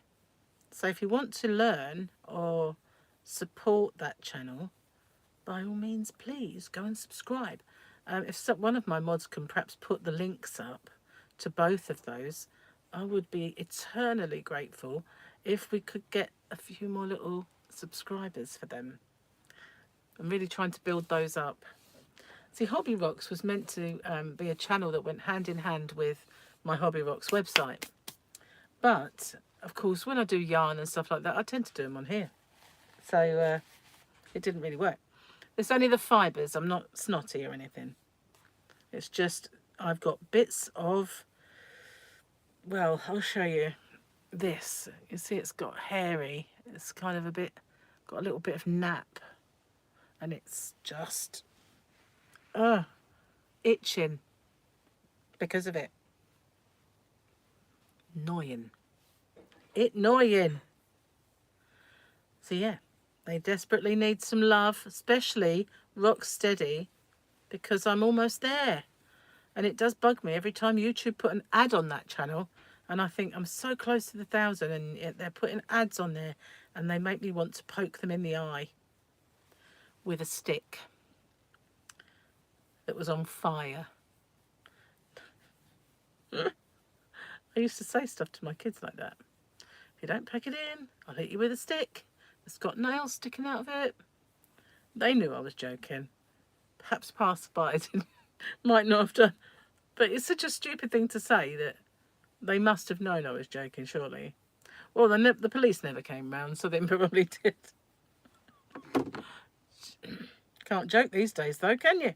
So if you want to learn or support that channel, by all means, please go and subscribe. If one of my mods can perhaps put the links up to both of those, I would be eternally grateful if we could get a few more little subscribers for them. I'm really trying to build those up. See, Hobby Rocks was meant to be a channel that went hand in hand with my Hobby Rocks website. But, of course, when I do yarn and stuff like that, I tend to do them on here. So it didn't really work. It's only the fibres. I'm not snotty or anything. It's just I've got bits of, well, I'll show you this. You see it's got hairy. It's kind of got a little bit of nap. And it's just itching because of it. Annoying. So yeah, they desperately need some love, especially Rock Steady, because I'm almost there. And it does bug me every time YouTube put an ad on that channel, and I think I'm so close to the 1,000, and they're putting ads on there, and they make me want to poke them in the eye with a stick that was on fire. I used to say stuff to my kids like that. If you don't pack it in, I'll hit you with a stick. It's got nails sticking out of it. They knew I was joking. Perhaps passerby might not have done. But it's such a stupid thing to say that they must have known I was joking, surely. Well, the police never came round, so they probably did. Can't joke these days, though, can you?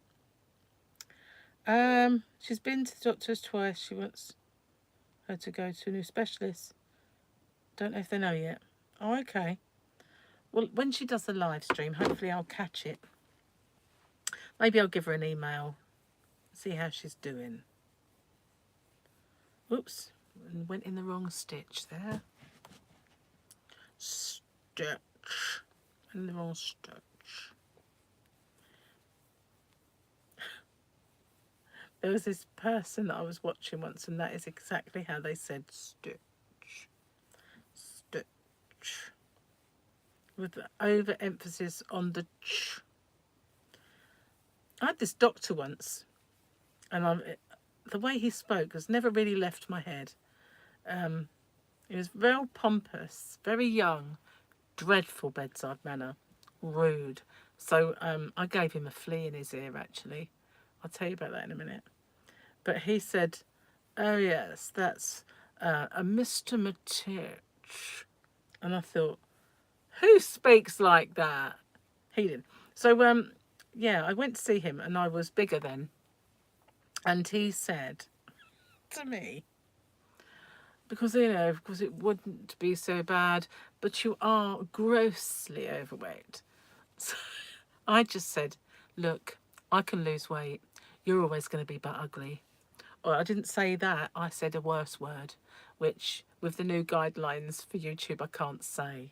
She's been to the doctors twice. She wants her to go to a new specialist. Don't know if they know yet. Oh, okay. Well, when she does the live stream, hopefully I'll catch it. Maybe I'll give her an email, see how she's doing. Oops, went in the wrong stitch there. Stitch. In the wrong stitch. There was this person that I was watching once, and that is exactly how they said stitch, stitch, with the overemphasis on the ch. I had this doctor once, and the way he spoke has never really left my head. He was very pompous, very young, dreadful bedside manner, rude. So I gave him a flea in his ear, actually. I'll tell you about that in a minute. But he said, "Oh yes, that's a Mr. Matich." And I thought, who speaks like that? He did. So yeah, I went to see him, and I was bigger then. And he said to me, because it wouldn't be so bad, but you are grossly overweight. So I just said, look, I can lose weight. You're always going to be but ugly. Or I didn't say that. I said a worse word, which with the new guidelines for YouTube, I can't say.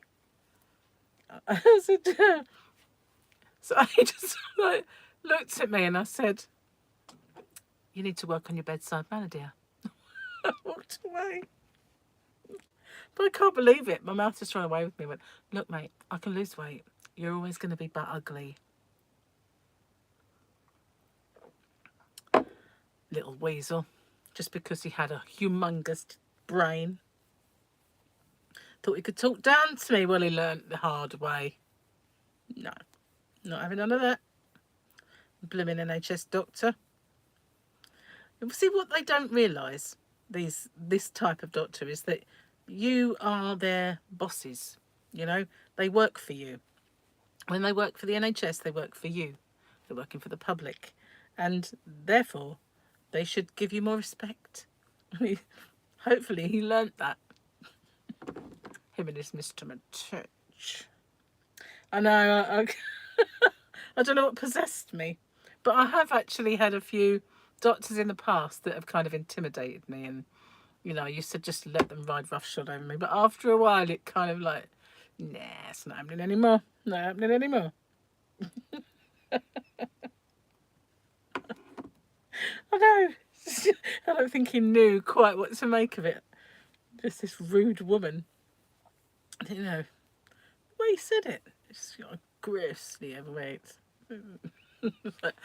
I said, yeah. So he just like looked at me and I said, you need to work on your bedside manner, dear. I walked away. But I can't believe it. My mouth just ran away with me. I went, look, mate, I can lose weight. You're always going to be but ugly. Little weasel. Just because he had a humongous brain. Thought he could talk down to me. Well, he learnt the hard way. No, not having none of that. Blooming NHS doctor. See, what they don't realise, this type of doctor, is that you are their bosses. You know, they work for you. When they work for the NHS, they work for you. They're working for the public. And therefore, they should give you more respect. Hopefully he learnt that. Him and his Mr. Matich. I know, I don't know what possessed me. But I have actually had a few doctors in the past that have kind of intimidated me. And, you know, I used to just let them ride roughshod over me. But after a while, it kind of like, nah, it's not happening anymore. Not happening anymore. I know. I don't think he knew quite what to make of it. Just this rude woman. You know, the way he said it. It's grossly overweight. Like,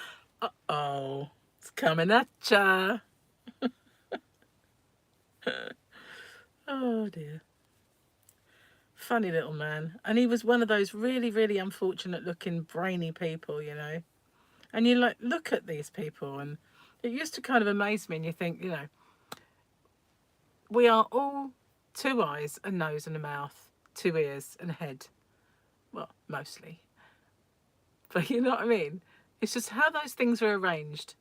uh-oh, it's coming at ya. Oh dear. Funny little man. And he was one of those really, really unfortunate looking brainy people, you know. And you like look at these people, and it used to kind of amaze me, and you think, you know, we are all 2 eyes, a nose and a mouth, 2 ears and a head. Well, mostly. But you know what I mean? It's just how those things are arranged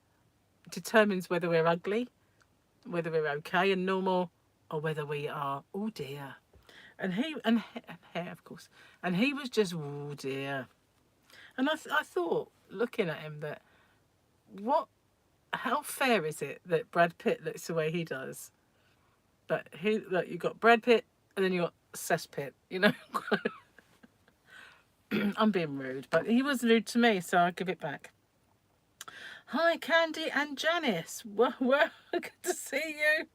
determines whether we're ugly, whether we're okay and normal, or whether we are, oh dear. And hair, of course. And he was just, oh dear. And I thought, looking at him, that how fair is it that Brad Pitt looks the way he does? But like, you got Brad Pitt and then you got Cesspit, you know. I'm being rude, but he was rude to me, so I'll give it back. Hi, Candy and Janice. Well, good to see you.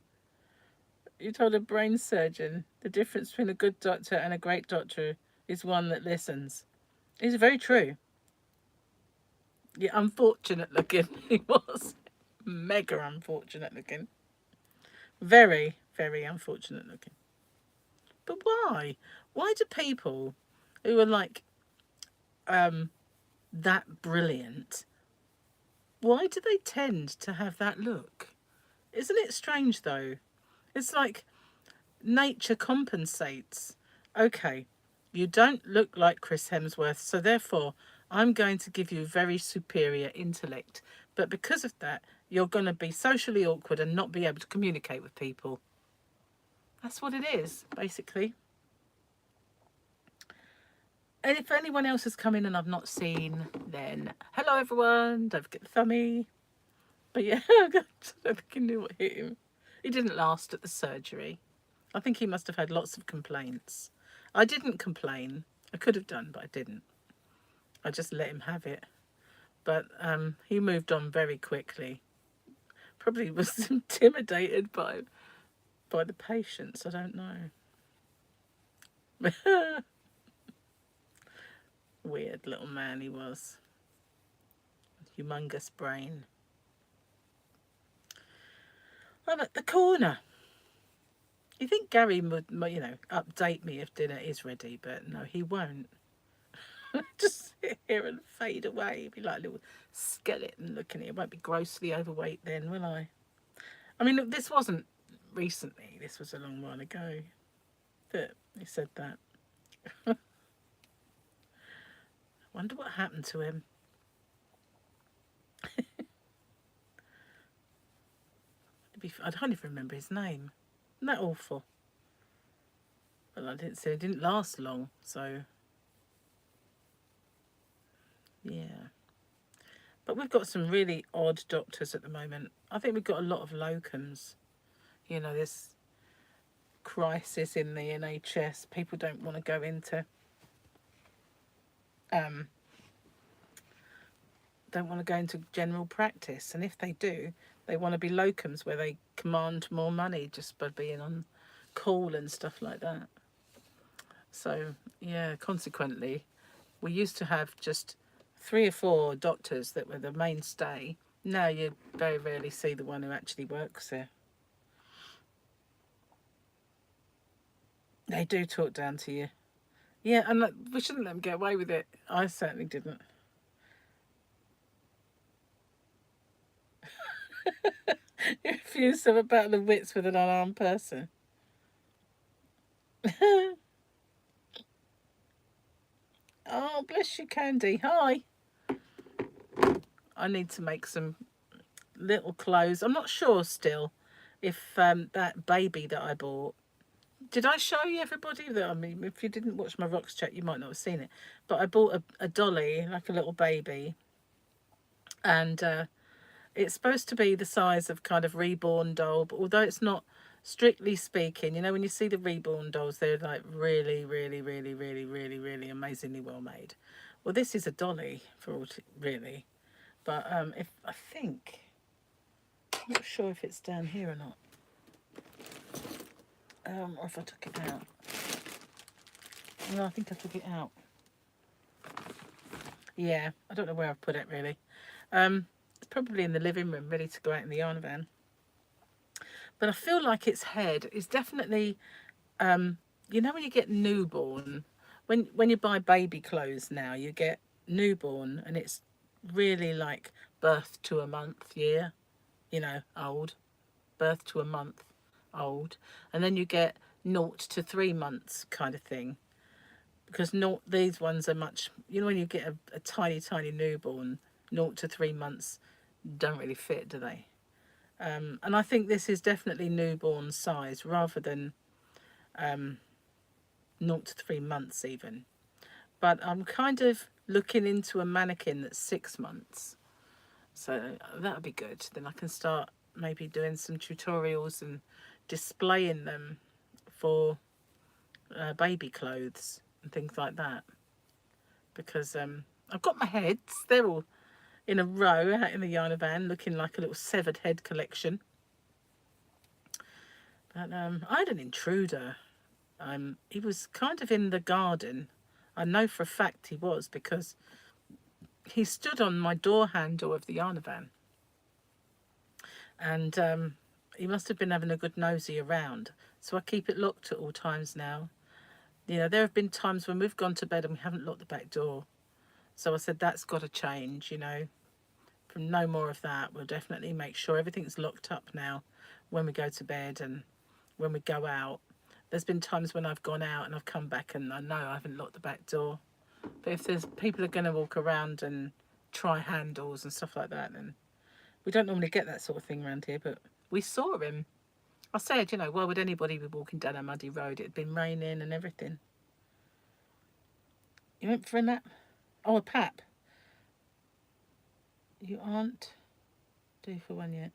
You told a brain surgeon the difference between a good doctor and a great doctor is one that listens. It's very true. Yeah, unfortunate looking. He was mega unfortunate looking. Very, very unfortunate looking. But why? Why do people who are like that brilliant, why do they tend to have that look? Isn't it strange though? It's like nature compensates. Okay, you don't look like Chris Hemsworth, so therefore I'm going to give you very superior intellect. But because of that, you're going to be socially awkward and not be able to communicate with people. That's what it is, basically. And if anyone else has come in and I've not seen, then hello everyone. Don't forget the thummy. But yeah, I don't think he knew what hit him. He didn't last at the surgery. I think he must have had lots of complaints. I didn't complain. I could have done, but I didn't. I just let him have it. But he moved on very quickly. Probably was intimidated by the patients. I don't know. Weird little man he was. Humongous brain. I'm at the corner. You think Gary would, update me if dinner is ready, but no, he won't. Just sit here and fade away. Be like a little skeleton looking at it. Won't be grossly overweight then, will I? I mean, look, this wasn't recently. This was a long while ago that he said that. I wonder what happened to him. I don't even remember his name. Isn't that awful? But I didn't say it didn't last long, so yeah. But we've got some really odd doctors at the moment. I think we've got a lot of locums. You know, this crisis in the NHS. People don't want to go into general practice, and if they do, they want to be locums where they command more money just by being on call and stuff like that. So yeah, consequently, we used to have just 3 or 4 doctors that were the mainstay. Now you very rarely see the one who actually works there. They do talk down to you. Yeah, and we shouldn't let them get away with it. I certainly didn't. You refuse to have a battle of wits with an unarmed person. Oh, bless you, Candy. Hi. I need to make some little clothes. I'm not sure still if that baby that I bought. Did I show you everybody that? I mean, if you didn't watch my Rocks chat, you might not have seen it. But I bought a dolly, like a little baby, and it's supposed to be the size of kind of reborn doll. But although it's not strictly speaking, you know, when you see the reborn dolls, they're like really, really, really, really, really, really amazingly well made. Well, this is a dolly for all really, but I'm not sure if it's down here or not. Or if I took it out. No, I think I took it out. Yeah, I don't know where I've put it really. It's probably in the living room, ready to go out in the yarn van. But I feel like its head is definitely, you know, when you get newborn, when you buy baby clothes now, you get newborn, and it's really like birth to a month year, you know, old, birth to a month old, and then you get 0 to 3 months kind of thing, because these ones are much, you know, when you get a tiny newborn, 0 to 3 months don't really fit, do they? And I think this is definitely newborn size rather than 0 to 3 months even. But I'm kind of looking into a mannequin that's 6 months, so that'll be good. Then I can start maybe doing some tutorials and displaying them for baby clothes and things like that, because I've got my heads, they're all in a row out in the yarn van looking like a little severed head collection. But I had an intruder. He was kind of in the garden. I know for a fact he was, because he stood on my door handle of the yarn van, and he must have been having a good nosy around, so I keep it locked at all times now. You know, there have been times when we've gone to bed and we haven't locked the back door, so I said that's got to change, you know. From no more of that. We'll definitely make sure everything's locked up now when we go to bed and when we go out. There's been times when I've gone out and I've come back and I know I haven't locked the back door. But if there's people are going to walk around and try handles and stuff like that, then we don't normally get that sort of thing around here. But we saw him. I said, you know, why would anybody be walking down a muddy road? It had been raining and everything. You went for a nap? Oh, a pap. You aren't due for one yet.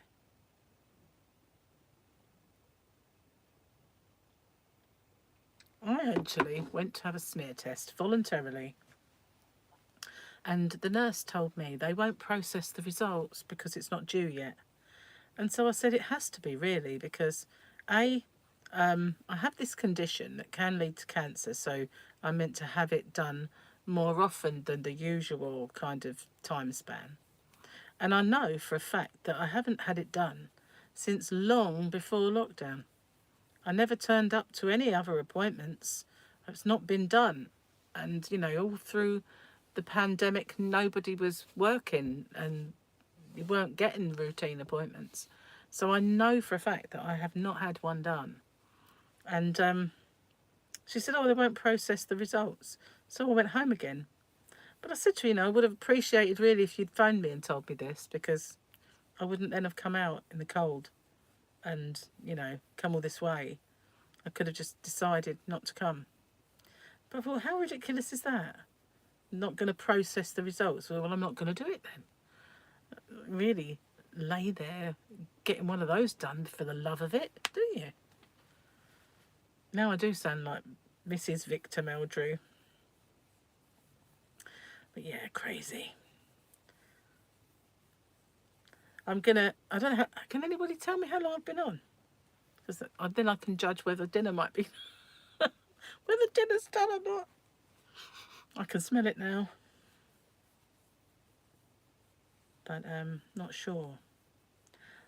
I actually went to have a smear test voluntarily, and the nurse told me they won't process the results because it's not due yet. And so I said it has to be, really, because I have this condition that can lead to cancer, so I'm meant to have it done more often than the usual kind of time span. And I know for a fact that I haven't had it done since long before lockdown. I never turned up to any other appointments. It's not been done. And, you know, all through the pandemic, nobody was working and you weren't getting routine appointments. So I know for a fact that I have not had one done. And she said, oh, they won't process the results. So I went home again. But I said to her, you know, I would have appreciated really if you'd phoned me and told me this, because I wouldn't then have come out in the cold and, you know, come all this way. I could have just decided not to come. But I thought, how ridiculous is that? Not going to process the results. Well, I'm not going to do it then. Really lay there getting one of those done for the love of it, do you? Now I do sound like Mrs. Victor Meldrew. But yeah, crazy. I don't know, can anybody tell me how long I've been on? Because then I can judge whether dinner might be, whether dinner's done or not. I can smell it now. But not sure.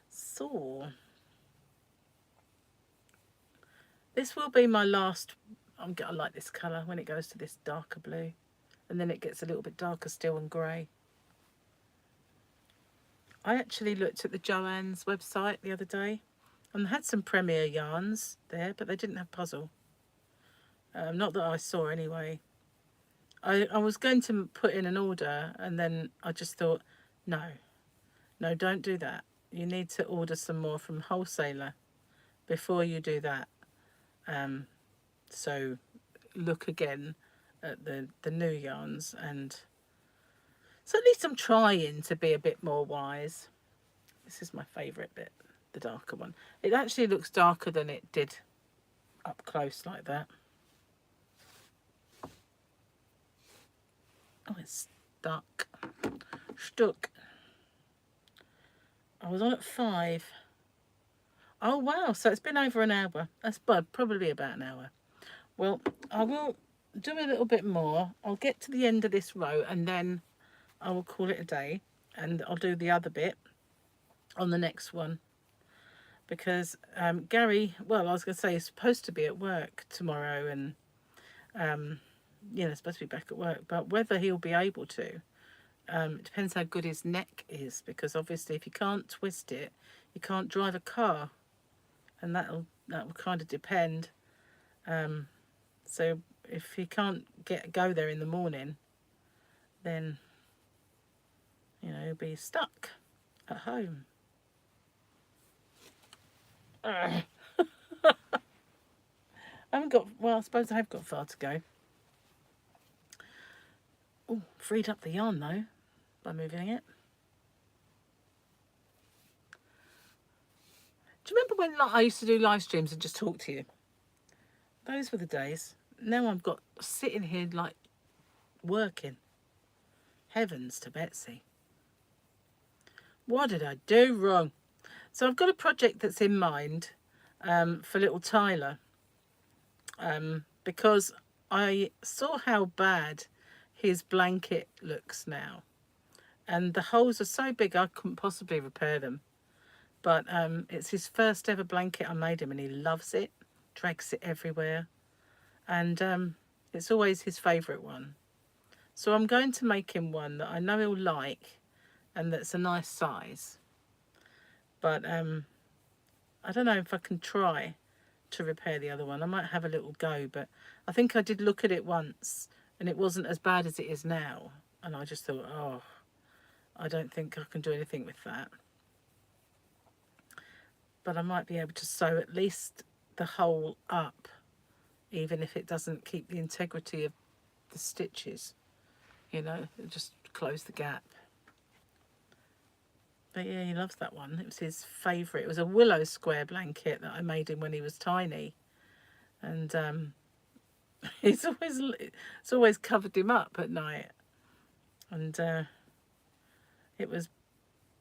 So, this will be my last. I like this colour when it goes to this darker blue. And then it gets a little bit darker still and grey. I actually looked at the Joann's website the other day and had some Premier yarns there, but they didn't have puzzle. Not that I saw anyway. I was going to put in an order, and then I just thought, no, don't do that. You need to order some more from wholesaler before you do that. So look again at the new yarns, and so at least I'm trying to be a bit more wise. This is my favourite bit, the darker one. It actually looks darker than it did up close like that. Oh, it's stuck. I was on at 5. Oh wow, so it's been over an hour. That's probably about an hour. Well, I will do a little bit more. I'll get to the end of this row and then I will call it a day, and I'll do the other bit on the next one, because Gary, well, I was going to say, he's supposed to be at work tomorrow, and you know, supposed to be back at work, but whether he'll be able to, it depends how good his neck is, because obviously if you can't twist it, you can't drive a car, and that will kind of depend. So if he can't go there in the morning, then, you know, he'll be stuck at home. I haven't got, well, I suppose I have got far to go. Oh, freed up the yarn though by moving it. Do you remember when, like, I used to do live streams and just talk to you? Those were the days. Now I've got sitting here like working. Heavens to Betsy. What did I do wrong? So I've got a project that's in mind for little Tyler, because I saw how bad his blanket looks now, and the holes are so big I couldn't possibly repair them. But it's his first ever blanket I made him, and he loves it, drags it everywhere, and it's always his favourite one. So I'm going to make him one that I know he'll like and that's a nice size. But I don't know if I can try to repair the other one. I might have a little go, but I think I did look at it once and it wasn't as bad as it is now. And I just thought, oh, I don't think I can do anything with that. But I might be able to sew at least the hole up, even if it doesn't keep the integrity of the stitches, you know, just close the gap. But yeah, he loves that one. It was his favourite. It was a willow square blanket that I made him when he was tiny, and it's always covered him up at night. And it was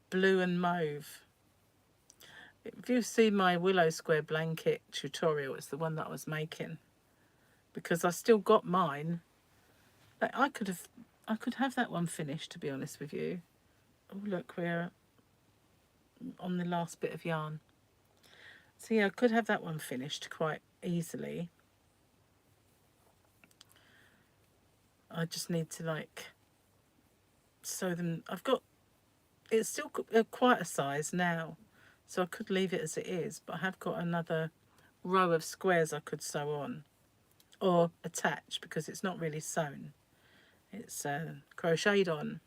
blue and mauve. If you see my willow square blanket tutorial, it's the one that I was making, because I still got mine. Like, I could have that one finished, to be honest with you. Oh look, we're on the last bit of yarn. So yeah, I could have that one finished quite easily. I just need to like sew them. It's still quite a size now, so I could leave it as it is, but I have got another row of squares I could sew on or attach, because it's not really sewn, it's crocheted on.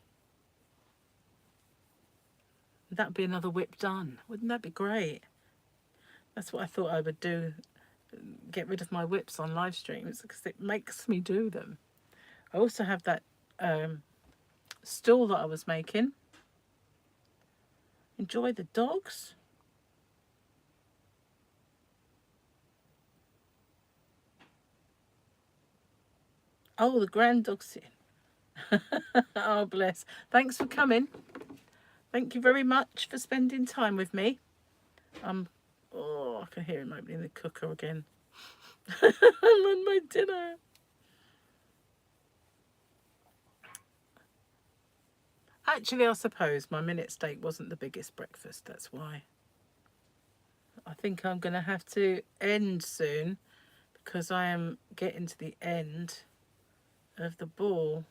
That'd be another whip done. Wouldn't that be great? That's what I thought I would do, get rid of my whips on live streams, because it makes me do them. I also have that stool that I was making. Enjoy the dogs. Oh, the grand dog's in. Oh, bless. Thanks for coming. Thank you very much for spending time with me. Oh, I can hear him opening the cooker again. I'm on my dinner. Actually, I suppose my minute steak wasn't the biggest breakfast. That's why. I think I'm going to have to end soon, because I am getting to the end of the ball.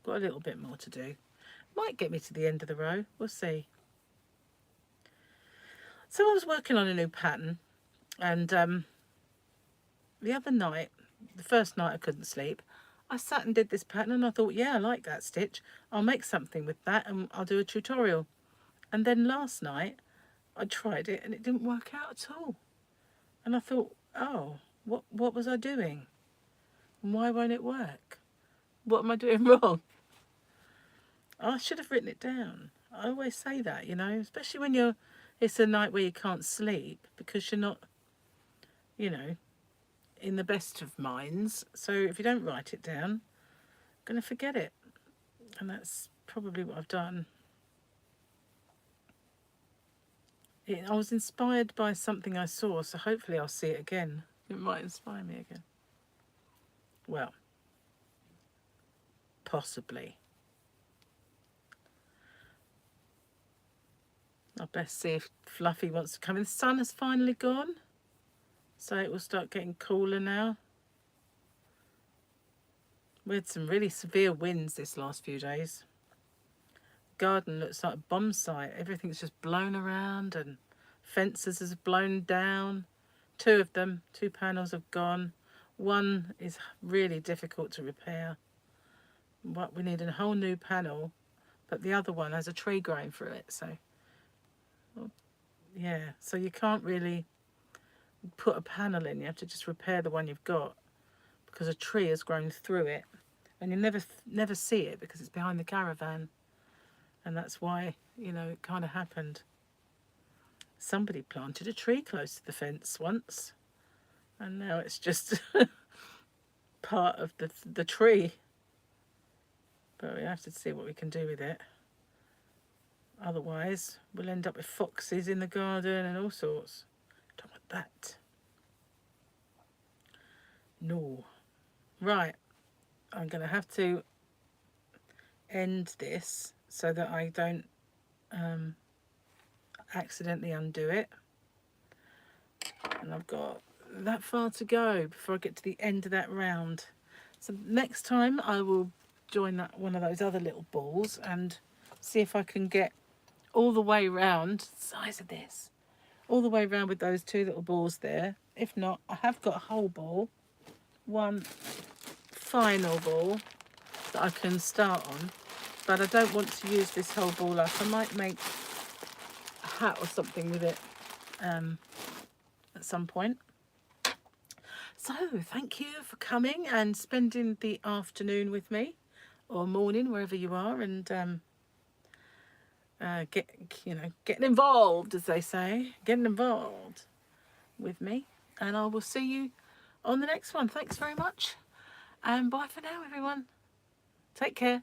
Got a little bit more to do. Might get me to the end of the row. We'll see. So I was working on a new pattern, and the other night, the first night I couldn't sleep, I sat and did this pattern, and I thought, yeah, I like that stitch. I'll make something with that, and I'll do a tutorial. And then last night I tried it, and it didn't work out at all. And I thought, oh, what was I doing? Why won't it work? What am I doing wrong? I should have written it down. I always say that, you know, especially when it's a night where you can't sleep, because you're not, you know, in the best of minds. So if you don't write it down, I'm going to forget it. And that's probably what I've done. I was inspired by something I saw, so hopefully I'll see it again. It might inspire me again. Well, possibly. I'll best see if Fluffy wants to come in. The sun has finally gone, so it will start getting cooler now. We had some really severe winds this last few days. The garden looks like a bomb site. Everything's just blown around, and fences have blown down. 2 of them, 2 panels have gone. One is really difficult to repair. We need a whole new panel, but the other one has a tree growing through it, so yeah, so you can't really put a panel in. You have to just repair the one you've got, because a tree has grown through it, and you never see it because it's behind the caravan, and that's why, you know, it kind of happened. Somebody planted a tree close to the fence once, and now it's just part of the tree. But we have to see what we can do with it. Otherwise, we'll end up with foxes in the garden and all sorts. Don't want that. No. Right. I'm going to have to end this so that I don't accidentally undo it. And I've got that far to go before I get to the end of that round. So next time I will join one of those other little balls and see if I can get all the way round, size of this, all the way round with those 2 little balls there. If not, I have got a whole ball, one final ball that I can start on, but I don't want to use this whole ball up. I might make a hat or something with it at some point. So thank you for coming and spending the afternoon with me, or morning, wherever you are, and getting involved, as they say, getting involved with me. And I will see you on the next one. Thanks very much, and bye for now, everyone. Take care.